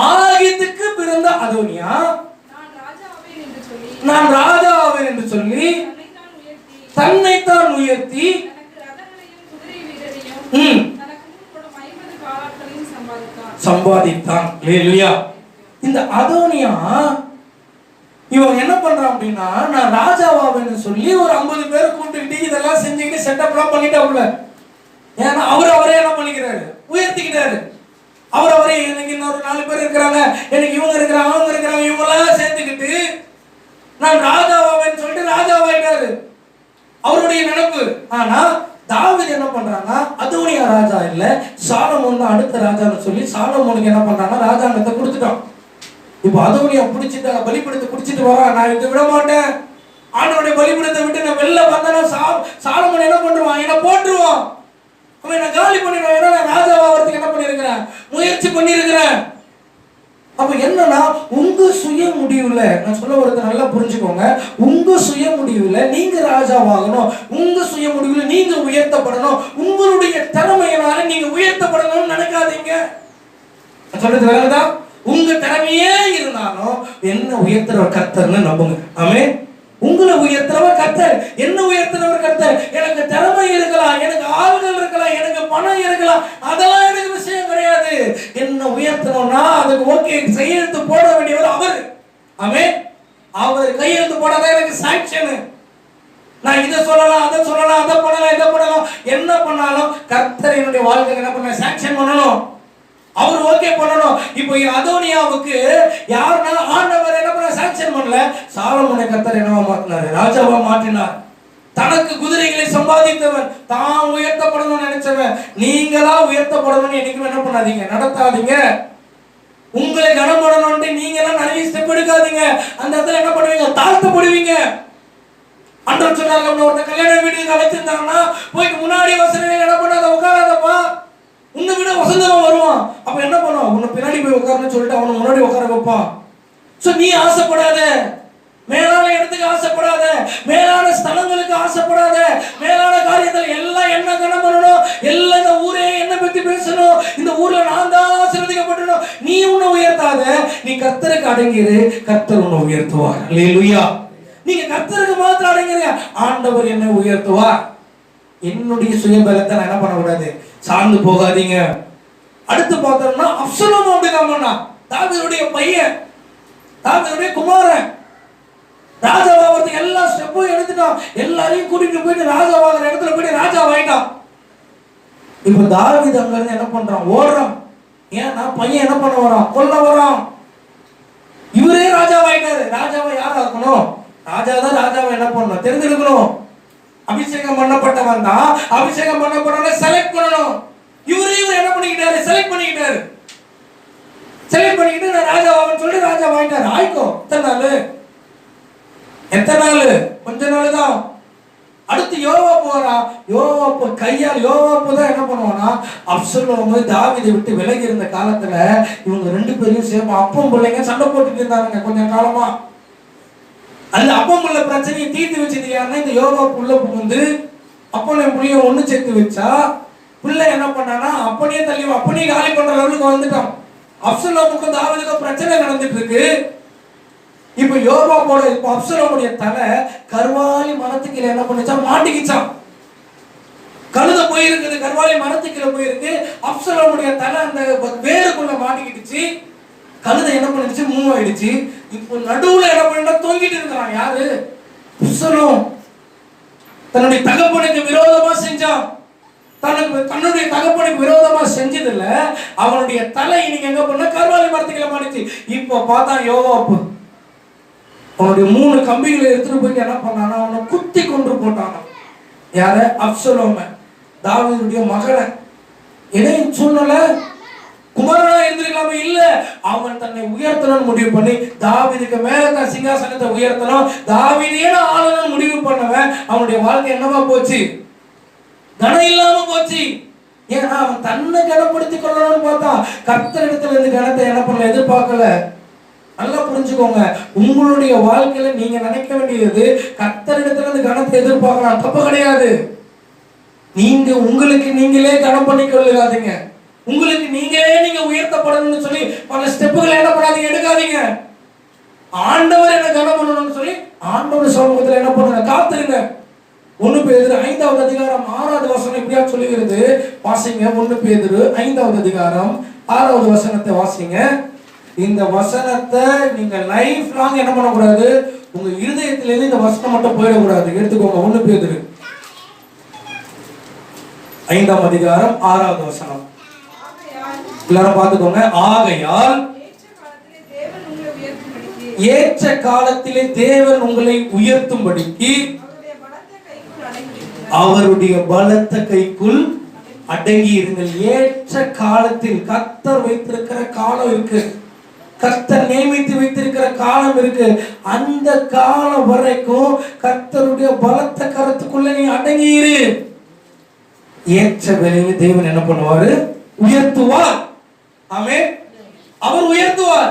ஆகீத்துக்கு பிறந்த அதோனியா நான் ராஜாவேன் என்று சொல்லி தன்னைத்தான் உயர்த்தி சம்பாதித்தான். ஹல்லேலூயா. இந்த அதோனியா இவன் என்ன பண்றான் அப்படின்னா, நான் ராஜாவாவேன்னு சொல்லி ஒரு 50 பேரை கூப்பிட்டுக்கிட்டு இதெல்லாம் செஞ்சுக்கிட்டு செட்டப்லாம் பண்ணிட்டாப்புல. ஏன்னா அவரே என்ன பண்ணிக்கிறாரு, உயர்த்திக்கிட்டாரு. அவரே எனக்கு இன்னொரு 4 பேர் இருக்கிறாங்க, எனக்கு இவங்க இருக்கிறாங்க, அவங்க இருக்கிறாங்க, இவங்கெல்லாம் சேர்த்துக்கிட்டு நான் ராஜாவாவேன்னு சொல்லிட்டு ராஜாவாயிட்டாரு. அவருடைய நினைப்பு. ஆனா தாவீது என்ன பண்றாங்க, அதோனியா ராஜா இல்ல, சாலமோன் தான் அடுத்த ராஜான்னு சொல்லி சாலமோனுக்கு என்ன பண்றாங்க, ராஜாங்கத்தை கொடுத்துட்டான். இப்ப அதோனியா பிடிச்சிட்டு பலிபீடத்தை பிடிச்சிட்டு வரான். நான் இதை விட மாட்டேன், ஆண்டவருடைய பலிபீடத்தை விட்டு நான் வெளில வந்தேன்னா சாலமோன் என்ன பண்ணுவான், என்ன போட்டுருவான், அவன் என்ன காலி பண்ணிடுவான். ஏன்னா நான் ராஜாவாகிறதுக்கு என்ன பண்ணிருக்கிறேன், முயற்சி பண்ணிருக்கிறேன். அப்ப என்னன்னா, உங்க சுய முடிவுல, நான் சொல்ல வரது நல்லா புரிஞ்சுக்கோங்க, உங்க சுய முடிவுல நீங்க ராஜாவாகணும், உங்க சுய முடிவுல நீங்க உயர்த்தப்படணும், உங்களுடைய திறமையினால நீங்க உயர்த்தப்படணும்னு நினைக்காதீங்க. நான் சொல்றது வேறதான். உங்க திறமையே இருந்தாலும் என்ன உயர்த்துறவர் கர்த்தர்னு நம்புங்க. ஆமென். உங்களை உயர்த்துறவர் கர்த்தர். என்ன உயர்த்துறவர் கர்த்தர். எனக்கு திறமை இருக்கலாம், எனக்கு ஆளுகள் இருக்கலாம், எனக்கு பணம் இருக்கலாம், அதெல்லாம் எனக்கு விஷயம் கிடையாது. என்ன உயர்த்தணும்னா அதுக்கு ஓகே கையெழுத்து போட வேண்டியவர் அவர். ஆமென். அவர் கையெழுத்து போடாதான் எனக்கு சாங்ஷன். நான் இதை சொல்லலாம், அதை சொல்லலாம், அதை பண்ணலாம், இதை பண்ணலாம், என்ன பண்ணாலும் கர்த்தர் என்னுடைய வாழ்க்கைக்கு என்ன பண்ண சாங்ஷன் பண்ணணும். அவர் ஓகே பண்ணணும். இப்போ அதோனியாவுக்கு யாருன்னா ஆண்டவர் என்ன பண்ண சாங்ஷன் பண்ணல. சாலமோனை கர்த்தர் என்னவா மாற்றினார்? ராஜாவா மாற்றினார். தனக்கு குதிரைகளை சம்பாதித்தவன், தான் உயர்த்தப்படணும்னு நினைச்சவன். நீங்களா உயர்த்தப்படணும்னு என்னைக்கும் என்ன பண்ணாதீங்க, நடத்தாதீங்க. உங்களை கனம் பண்ணணும்னு நீங்க எல்லாம் நிறைய ஸ்டெப் எடுக்காதீங்க. அந்த இடத்துல என்ன பண்ணுவீங்க, தாழ்த்தப்படுவீங்க. அன்றர் சொன்னாங்க, ஒருத்த கல்யாண வீட்டுக்கு அழைச்சிருந்தாங்கன்னா போயிட்டு முன்னாடி வசதி என்ன பண்ணாத, உட்காராதப்பா, உன்னை விட வசந்தமா வருவான். அப்ப என்ன பண்ணுவான், உன்னை பின்னாடி போய் உட்காருன்னு சொல்லிட்டு அவனை முன்னாடி உட்கார வைப்பான். சோ நீ ஆசைப்படாத, மேலான இடத்துக்கு ஆசைப்படாத, மேலான ஸ்தலங்களுக்கு ஆசைப்படாத, மேலான காரியத்தில் எல்லாம் என்ன கனம் பண்ணணும், எல்லாம் இந்த ஊரே என்ன பத்தி பேசணும், இந்த ஊர்ல நான் தான் ஆசீர்வதிக்கப்படணும். நீ உன்னை உயர்த்தாத, நீ கர்த்தருக்கு அடங்கிரு, கர்த்தர் உன்னை உயர்த்துவார். அல்லேலூயா. நீங்க கர்த்தருக்கு மாத்திரம் அடங்கிருங்க, ஆண்டவர் என்னை உயர்த்துவார். என்னுடைய சுயபலத்தை நான் என்ன பண்ணக்கூடாது, சார்ந்து போகாதீங்க. அடுத்து பார்த்தோம்னா அப்சலோம் அப்படிதான் பண்ணா. தாவீதுடைய பையன், தாவீதுடைய குமாரன், ராஜாவாகிறதுக்கு எல்லா ஸ்டெப்பும் எடுத்துட்டான். எல்லாரையும் கூட்டிட்டு போயிட்டு ராஜாவாகிற இடத்துல போயிட்டு ராஜா ஆயிட்டான். இப்ப தாவீது அங்க இருந்து என்ன பண்றான், ஓடுறான். ஏன்னா பையன் என்ன பண்ண வரான், கொல்ல வரான். இவரே ராஜாவாயிட்டாரு. ராஜாவை யாரா இருக்கணும், ராஜா தான் ராஜாவை என்ன பண்ணணும், தெரிஞ்சிருக்கணும். அபிஷேகம் பண்ணப்பட்டவன் தான் அபிஷேகம் பண்ணப்பட்டவனை செலக்ட் பண்ணணும். இவரு என்ன பண்ணிக்கிட்டாரு, செலக்ட் பண்ணிக்கிட்டாரு. செலக்ட் பண்ணிக்கிட்டு நான் ராஜாவான்னு சொல்லி ராஜாவாயிட்டாரு. ஆயிக்கோ. எத்தனை நாள், கொஞ்ச நாள் தான். அடுத்து யோவாப்பு வரா. யோவாப்பு கையால், யோவாப்பு தான் என்ன பண்ணுவானா, அப்சலோம் தாவீதை விட்டு விலகி இருந்த காலத்துல இவங்க ரெண்டு பேரையும் சேர்ந்து அப்பம் பிள்ளைங்க சண்டை போட்டுட்டு இருந்தாங்க கொஞ்சம் காலமா. அந்த அப்பம் பிள்ளை பிரச்சனையை தீர்த்து வச்சது யாருன்னா இந்த யோவாப்பு உள்ள புகுந்து அப்பனையும் புள்ளையும் ஒண்ணு சேர்த்து வச்சா, பிள்ளை என்ன பண்ணானா அப்படியே தள்ளி அப்படியே காலி பண்ற லெவலுக்கு வந்துட்டான். அப்சலோமுக்கும் தாவீதுக்கும் பிரச்சனை நடந்துட்டு இருக்கு. இப்ப யோவாபோட அப்சலோமுடைய தலை கர்வாலி மரத்துக்கு என்ன பண்ணுச்சா, மாட்டிக்கிச்சான். கழுத போயிருக்குது, கர்வாலி மரத்துக்கு போயிருக்கு. அப்சலோமுடைய தலை அந்த வேருக்குள்ள மாட்டிக்கிடுச்சு. கழுத என்ன பண்ணிடுச்சு, மூவ் ஆயிடுச்சு. இப்போ நடுவுல என்ன பண்ணா தொங்கிட்டு இருக்கிறான். யாரு, அப்சலோம். தன்னுடைய தகப்பனுக்கு விரோதமா செஞ்சான். தன்னுடைய தகப்பனுக்கு விரோதமா செஞ்சதுல அவனுடைய தலை இன்னைக்கு எங்க பண்ண, கர்வாலி மரத்துக்குள்ள மாட்டிச்சு. இப்போ பார்த்தா யோவாப்பு அவனுடைய 3 கம்பிகளை எடுத்துட்டு போயிட்டு என்ன பண்ணானா, அவனை குத்தி கொன்று போட்டான். யார, அப்சலோம, தாவீதுடைய மகனை. இடையின் சூழ்நிலை குமாரனா இருந்திருக்கலாமே, இல்ல, அவன் தன்னை உயர்த்தணும்னு முடிவு பண்ணி தாவீதுக்கு மேல சிங்காசனத்தை உயர்த்தணும், தாவீதையே ஆளணும்னு முடிவு பண்ணவன் அவனுடைய வாழ்க்கை என்னவா போச்சு, கனம் இல்லாம போச்சு. ஏன்னா அவன் தன்னை கனப்படுத்திக் கொள்ளணும்னு பார்த்தா கர்த்தரிடத்துல இருந்து கனத்தை என்ன பண்ணல, எதிர்பார்க்கல. நல்லா புரிஞ்சுக்கோங்க, உங்களுடைய வாழ்க்கையில நீங்க நினைக்க வேண்டியது கர்த்தரிடத்துல இருந்து கனத்தை எதிர்பார்க்கலாம், தப்பு கிடையாது. நீங்க உங்களுக்கு நீங்களே கனம் பண்ணி கொள்ளாதீங்க. உங்களுக்கு நீங்க உயர்த்தப்படணும்னு சொல்லி பல ஸ்டெப்புகளை என்ன பண்ணாதீங்க, எடுக்காதீங்க. ஆண்டவர் என்ன கனம் பண்ணணும்னு சொல்லி ஆண்டவர் சமூகத்துல என்ன பண்ணுங்க, காத்துருங்க. 1 பேதுரு 5வது அதிகாரம் 6வது வசனம் இப்படியா சொல்லுகிறது, வாசிங்க. 1 பேதுரு 5வது அதிகாரம் 6வது வசனத்தை வாசிங்க. இந்த வசனத்தை நீங்க லைஃப் லாங் என்ன பண்ணக்கூடாது, உங்க இருதயத்திலிருந்து இந்த வசனம் மட்டும் போயிடக்கூடாது, எடுத்துக்கோங்க. 1 பேதுரு 5ஆம் அதிகாரம் 6வது வசனம் எல்லாரும் பார்த்துக்கோங்க. ஆகையால் ஏற்ற காலத்திலே தேவன் உங்களை உயர்த்தும்படிக்கு அவருடைய பலத்த கைக்குள் அடங்கி இருங்கள். ஏற்ற காலத்தில் கர்த்தர் வைத்திருக்கிற காலம் இருக்கு, கர்த்தர் நியமித்து வைத்திருக்கிற காலம் இருக்கு. அந்த காலம் வரைக்கும் கர்த்தருடைய பலத்த கரத்துக்குள்ள நீ அடங்கியிரு. ஏற்ற வேளையில தேவன் என்ன பண்ணுவாரு, உயர்த்துவார். ஆமென். அவர் உயர்த்துவார்.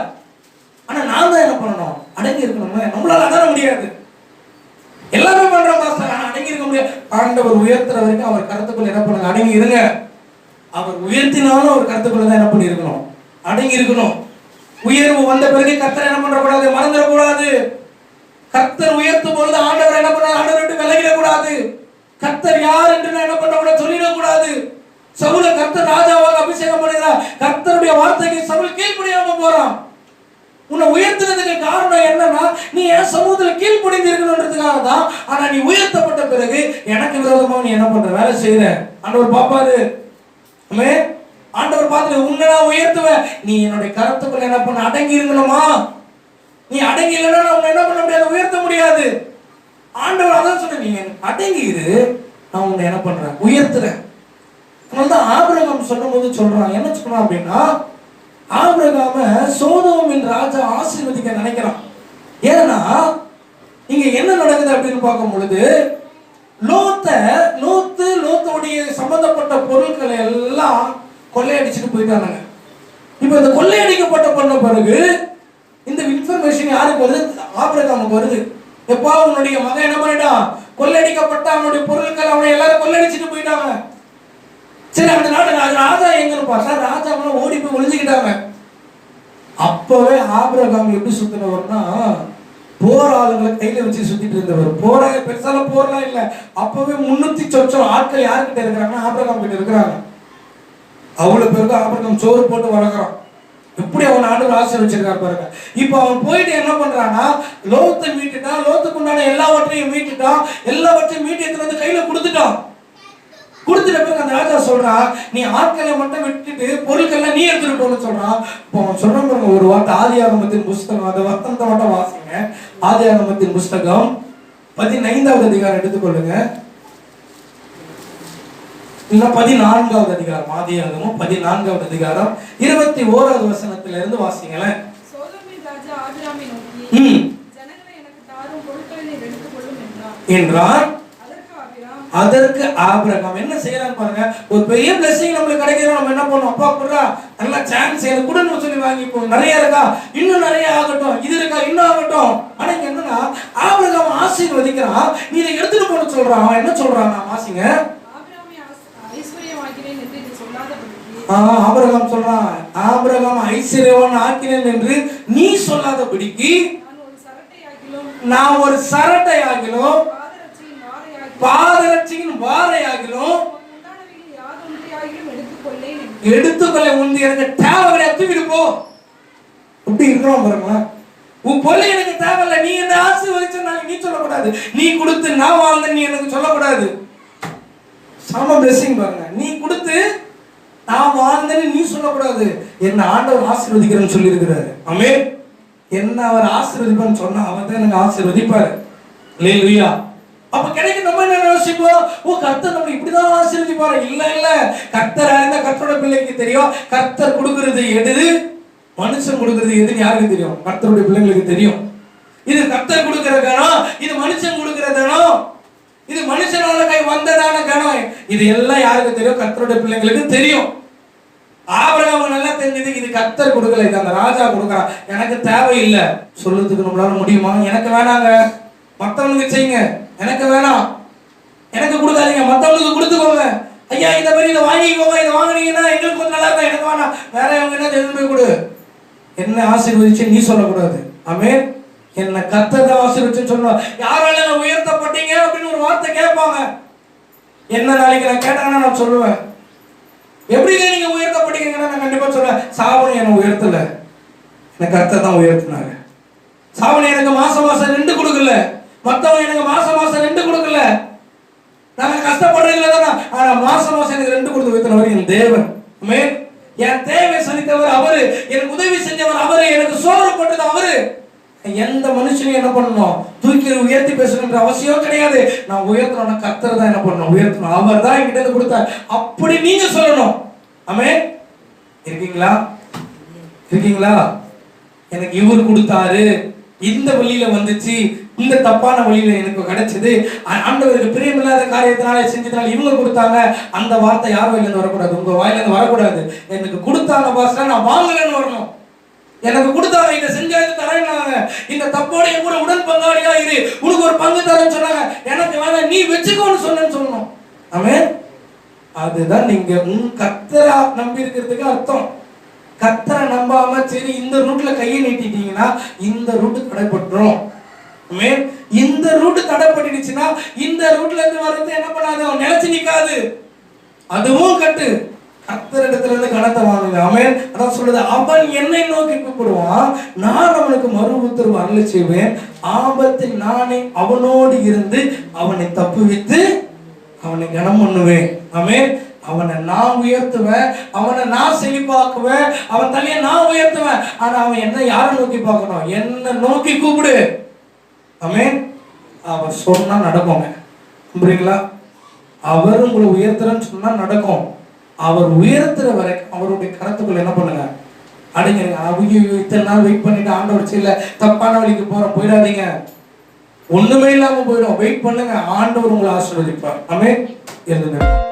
ஆனா நான் தான் என்ன பண்ணணும், அடங்கி இருக்கணும். நம்மளால அதான முடியாது, எல்லாமே பண்றோம் பாஸ்டர், ஆனா அடங்கி இருக்க முடியாது. ஆண்டவர் உயர்த்துற வரைக்கும் அவர் கருத்துக்குள்ள என்ன பண்ணுங்க, அடங்கி இருங்க. அவர் உயர்த்தினாலும் அவர் கருத்துக்குள்ள தான் என்ன பண்ணி இருக்கணும், அடங்கி இருக்கணும். உயர்வு வந்த பிறகு கர்த்தர் என்ன பண்ணக்கூடாது, மறந்துடக்கூடாது. கர்த்தர் உயர்த்தும் பொழுது ஆண்டவர் என்ன பண்ண, ஆண்டவர் விட்டு விலகிடக்கூடாது. கர்த்தர் யார் என்று என்ன பண்ணக்கூடாது, சொல்லிடக்கூடாது. சவுல கர்த்தர் ராஜாவாக அபிஷேகம் பண்ணுகிறார். கர்த்தருடைய வார்த்தைக்கு சவுல் கீழ்ப்படியாம போறான். உன்னை உயர்த்துறதுக்கு காரணம் என்னன்னா, நீ என் சமூகத்துல கீழ்ப்படிந்து இருக்கணும்ன்றதுக்காக தான். ஆனா நீ உயர்த்தப்பட்ட பிறகு எனக்கு விரோதமா நீ என்ன பண்ற, வேலை செய்யற, ஆண்டவர் பாப்பாரு. ஆண்டவர் பார்த்து உன்னை நான் உயர்த்துவேன், நீ என்னுடைய கருத்துக்குள்ள என்ன பண்ண அடங்கி இருக்கணுமா? நீ அடங்கி இல்லைன்னா நான் உன்னை என்ன பண்ண முடியாது, உயர்த்த முடியாது. ஆண்டவர் அதான் சொன்ன, நீ அடங்கி இரு, நான் உன்னை என்ன பண்றேன், உயர்த்துறேன். அதனால்தான் ஆபிரகாம் சொல்லும் போது சொல்றான், என்ன சொல்றான் அப்படின்னா, ஆபிரகாம சோதோமின் ராஜா ஆசீர்வதிக்க நினைக்கிறான். ஏன்னா இங்க என்ன நடக்குது அப்படின்னு பார்க்கும் பொழுது, லோத்துடைய சம்பந்தப்பட்ட பொருட்களை எல்லாம் கொள்ளையடிச்சுட்டு போயிட்டாங்க. இப்ப இந்த கொள்ளையடிக்கப்பட்ட பண்ண பிறகு இந்த இன்ஃபர்மேஷன் யாருக்கு வருது? ஆபிரகாமுக்கு வருது. எப்பா அவனுடைய மகன் என்ன பண்ணிட்டான், கொள்ளையடிக்கப்பட்ட அவனுடைய பொருட்கள் அவனை எல்லாரும் கொள்ளையடிச்சுட்டு போயிட்டாங்க. சரி, அந்த நாடு ராஜா எங்கன்னு பார்த்தா ராஜா ஓடி போய் ஒளிஞ்சுக்கிட்டாங்க. அப்பவே ஆபிரகாம் எப்படி சுத்தினவர்னா, போர் ஆளுங்களை கையில வச்சு சுத்திட்டு இருந்தவர். போற பெருசால போர்லாம் இல்ல. அப்பவே 300 சொச்சம் ஆட்கள் யாருக்கிட்ட இருக்கிறாங்கன்னா ஆபிரகாம் கிட்ட இருக்கிறாங்க. அவ்வளவு பேருக்கு ஆபிரகாம் சோறு போட்டு வளர்க்குறான். எப்படி அவன் ஆண்டு ஆசீர்வதிச்சிருக்காரு பாருங்க. இப்ப அவன் போயிட்டு என்ன பண்றான்னா, லோத்தை மீட்டுட்டான், லோத்துக்கு உண்டான எல்லாவற்றையும் மீட்டுட்டான், எல்லாவற்றையும் மீட்டு எடுத்து வந்து கையில கொடுத்துட்டான். கொடுத்துட்ட பிறகு அந்த ராஜா சொல்றான், நீ ஆட்களை மட்டும் விட்டுட்டு பொருட்கள்லாம் நீ எடுத்துட்டு போன்னு சொல்றான். இப்போ அவன் சொல்ற பாருங்க ஒரு வார்த்தை, ஆதியாகமத்தின் புஸ்தகம், அந்த வசனத்தை மட்டும் வாசிங்க. ஆதியாகமத்தின் புஸ்தகம் 15வது அதிகாரம் எடுத்துக்கொள்ளுங்க, இல்ல 14வது அதிகாரம். ஆதியாகமம் 14வது அதிகாரம் 21வது வசனத்துல இருந்து வாசிங்களேன். சோதோமின் ராஜா ஆபிரகாமை நோக்கி, ஜனங்களை எனக்கு தாரும், பொருட்களை நீர் எடுத்துக்கொள்ளும் என்றான். அதற்கு ஆபிரகாம் என்ன செய்யறான்னு பாருங்க. ஒரு பெரிய பிளெஸிங் நம்மளுக்கு கிடைக்கிறோம், நம்ம என்ன பண்ணுவோம், அப்பா குடுறா, நல்ல சான்ஸ் எனக்கு கொடுன்னு சொல்லி வாங்கிப்போம். நிறைய இருக்கா, இன்னும் நிறைய ஆகட்டும், இது இருக்கா, இன்னும் ஆகட்டும். ஆனா இங்க என்னன்னா, ஆபிரகாம் ஆசீர்வதிக்கிறான், நீ இதை எடுத்துட்டு போன சொல்றான். அவன் என்ன சொல்றான், நான் வாசிங்க. ஆபிரகாம் சொல்றான், ஆபிரகாம் ஐஸ்வர்யவான் ஆக்கினேன் என்று நீ சொல்லாதபடிக்கு நான் ஒரு சரட்டை ஆகிலும் பாதரட்சியின் வாரையாகிலும் எடுத்துக்கொள்ள உண்டு, எனக்கு தேவை தூக்கிட்டு போ. எப்படி இருக்கிறோம் பாருங்களா. உன் பொருளை எனக்கு தேவையில்லை, நீ என்ன ஆசீர்வதிச்சனால நீ சொல்லக்கூடாது, நீ கொடுத்து நான் வாழ்ந்த நீ எனக்கு சொல்லக்கூடாது. சம பிளெஸிங் பாருங்க. நீ கொடுத்து நான் வாழ்ந்தேன்னு நீ சொல்லக்கூடாது. என்ன ஆண்டவர் ஆசீர்வதிக்கிறேன்னு சொல்லி இருக்கிறாரு. ஆமென். என்ன அவர் ஆசீர்வதிப்பான்னு சொன்னா அவர் தான் எனக்கு ஆசீர்வதிப்பாரு. அல்லேலூயா. அப்ப கிடைக்கும் நம்ம என்ன யோசிப்போம், ஓ கர்த்தர் நம்ம இப்படிதான் ஆசீர்வதிப்பாரு. இல்ல இல்ல, கர்த்தர் அறிந்த கர்த்தரோட பிள்ளைக்கு தெரியும், கர்த்தர் கொடுக்கிறது எது, மனுஷன் கொடுக்கிறது எதுன்னு யாருக்கு தெரியும்? கர்த்தருடைய பிள்ளைங்களுக்கு தெரியும். இது கர்த்தர் கொடுக்கிற கணம், இது மனுஷன் கொடுக்கிற கணம், இது மனுஷனால கை வந்ததான கணம், இது எல்லாம் யாருக்கு தெரியும்? கர்த்தருடைய பிள்ளைங்களுக்கு தெரியும். ஆபிரகாமுக்கு நல்லா தெரிஞ்சது, இது கர்த்தர் கொடுக்கல, இது அந்த ராஜா கொடுக்குறான், எனக்கு தேவையில்லை சொல்றதுக்கு நம்மளால முடியுமா? எனக்கு வேணாங்க, மற்றவனுக்கு செய்யுங்க, எனக்கு வேணாம், எனக்கு கொடுக்காதீங்க, மற்றவனுக்கு கொடுத்துக்கோங்க. ஐயா இந்த மாதிரி இதை வாங்கிக்கோங்க, இதை வாங்கினீங்கன்னா எங்களுக்கு கொஞ்சம் நல்லா இருக்கும், எனக்கு வேணாம், வேற அவங்க என்ன எதுவுமே கொடு. என்ன ஆசீர்வதிச்சு நீ சொல்லக்கூடாது. ஆமென். என்ன கர்த்தர் தான் ஆசீர்வதிச்சு சொல்லணும். யாரால உயர்த்தப்பட்டீங்க அப்படின்னு ஒரு வார்த்தை கேட்பாங்க. என்ன நாளைக்கு நான் கேட்டாங்கன்னா நான் சொல்லுவேன், எப்படிங்க நீங்க உயர்த்தப்பட்டீங்கன்னா நான் கண்டிப்பா சொல்லுவேன், சாவணி என்ன உயர்த்தல, எனக்கு கர்த்தர் தான் உயர்த்தினாங்க. சாவணி எனக்கு மாசம் 2 கொடுக்கல, மத்தவங்க எனக்கு மாசம் 2 கொடுக்கல, நாங்க கஷ்டப்படுறீங்களா தானே, ஆனா மாசம் எனக்கு 2 கொடுத்து வைத்தவர் என் தேவன். ஆமென். என் தேவை சந்தித்தவர் அவரு, எனக்கு உதவி செஞ்சவர் அவரு, எனக்கு சோறு போட்டது அவரு. எந்த மனுஷனையும் என்ன பண்ணணும், தூக்கி உயர்த்தி பேசணுன்ற அவசியம் கிடையாது. நான் உயர்த்தணும், கர்த்தர் தான் என்ன பண்ணணும், உயர்த்தணும், அவர் தான் என்கிட்ட இருந்து கொடுத்தார், அப்படி நீங்க சொல்லணும். ஆமென். இருக்கீங்களா? இருக்கீங்களா? எனக்கு இவர் கொடுத்தாரு, இந்த வழியில வந்துச்சு, இந்த தப்பான வழியில எனக்கு கிடைச்சது, ஆண்டவருக்கு பிரியமில்லாத காரியத்தினால செஞ்சதுனால இவங்க கொடுத்தாங்க, அந்த வார்த்தை யார் வாயில இருந்து வரக்கூடாது, உங்க வாயில இருந்து வரக்கூடாது. எனக்கு கொடுத்தாங்க பாஸ்டர், நான் வாங்கலன்னு வரணும். எனக்கு கொடுத்தாங்க, இதை செஞ்சாது தரேன்னாங்க, இந்த தப்போட என் கூட உடன் பங்காளியா இரு, உனக்கு ஒரு பங்கு தரேன்னு சொன்னாங்க, எனக்கு வேணாம் நீ வச்சுக்கோன்னு சொன்னேன்னு சொல்லணும். ஆமென். அதுதான் நீங்க உன் கர்த்தரை நம்பி இருக்கிறதுக்கு அர்த்தம். கர்த்தரை நம்பாம சரி இந்த ரூட்ல கையை நீட்டிட்டீங்கன்னா இந்த ரூட் தடைப்பட்டுரும். ஆமென். இந்த ரூட் தடைப்பட்டுடுச்சுன்னா இந்த ரூட்ல இருந்து வரது என்ன பண்ணாது, அவன் நிலைச்சு நிக்காது, அதுவும் கட்டு. கர்த்தர் இடத்துல இருந்து கணத்தை வாங்குங்க. ஆமென். அதான் சொல்றது, அவன் என்னை நோக்கி கூப்பிடுவான், நான் அவனுக்கு மறு உத்தரவு அருள செய்வேன், ஆபத்தில் நானே அவனோடு இருந்து அவனை தப்புவித்து அவனை கனம் பண்ணுவேன். ஆமென். அவனை நான் உயர்த்துவேன், அவனை நான் செழிப்பாக்குவேன், அவன் தலையை நான் உயர்த்துவேன். ஆனா அவன் என்ன யாரை நோக்கி பார்க்கணும்? என்ன நோக்கி கூப்பிடு. ஆமென். அவர் சொன்னா நடக்குங்க. புரியுங்களா? அவர் உங்களை உயர்த்துறன்னு சொன்னா நடக்கும். அவர் உயர்த்துற வரைக்கும் அவருடைய கருத்துக்கள் என்ன பண்ணுங்க? அடைங்க. அவங்க இத்தனை நாள் வெயிட் பண்ணிட்டு ஆண்டவர் செய்யல, தப்பான வழிக்கு போயிடாதீங்க. ஒண்ணுமே இல்லாம போயிடும். வெயிட் பண்ணுங்க, ஆண்டவர் உங்களை ஆசீர்வதிப்பார். ஆமென். எழுதுங்க.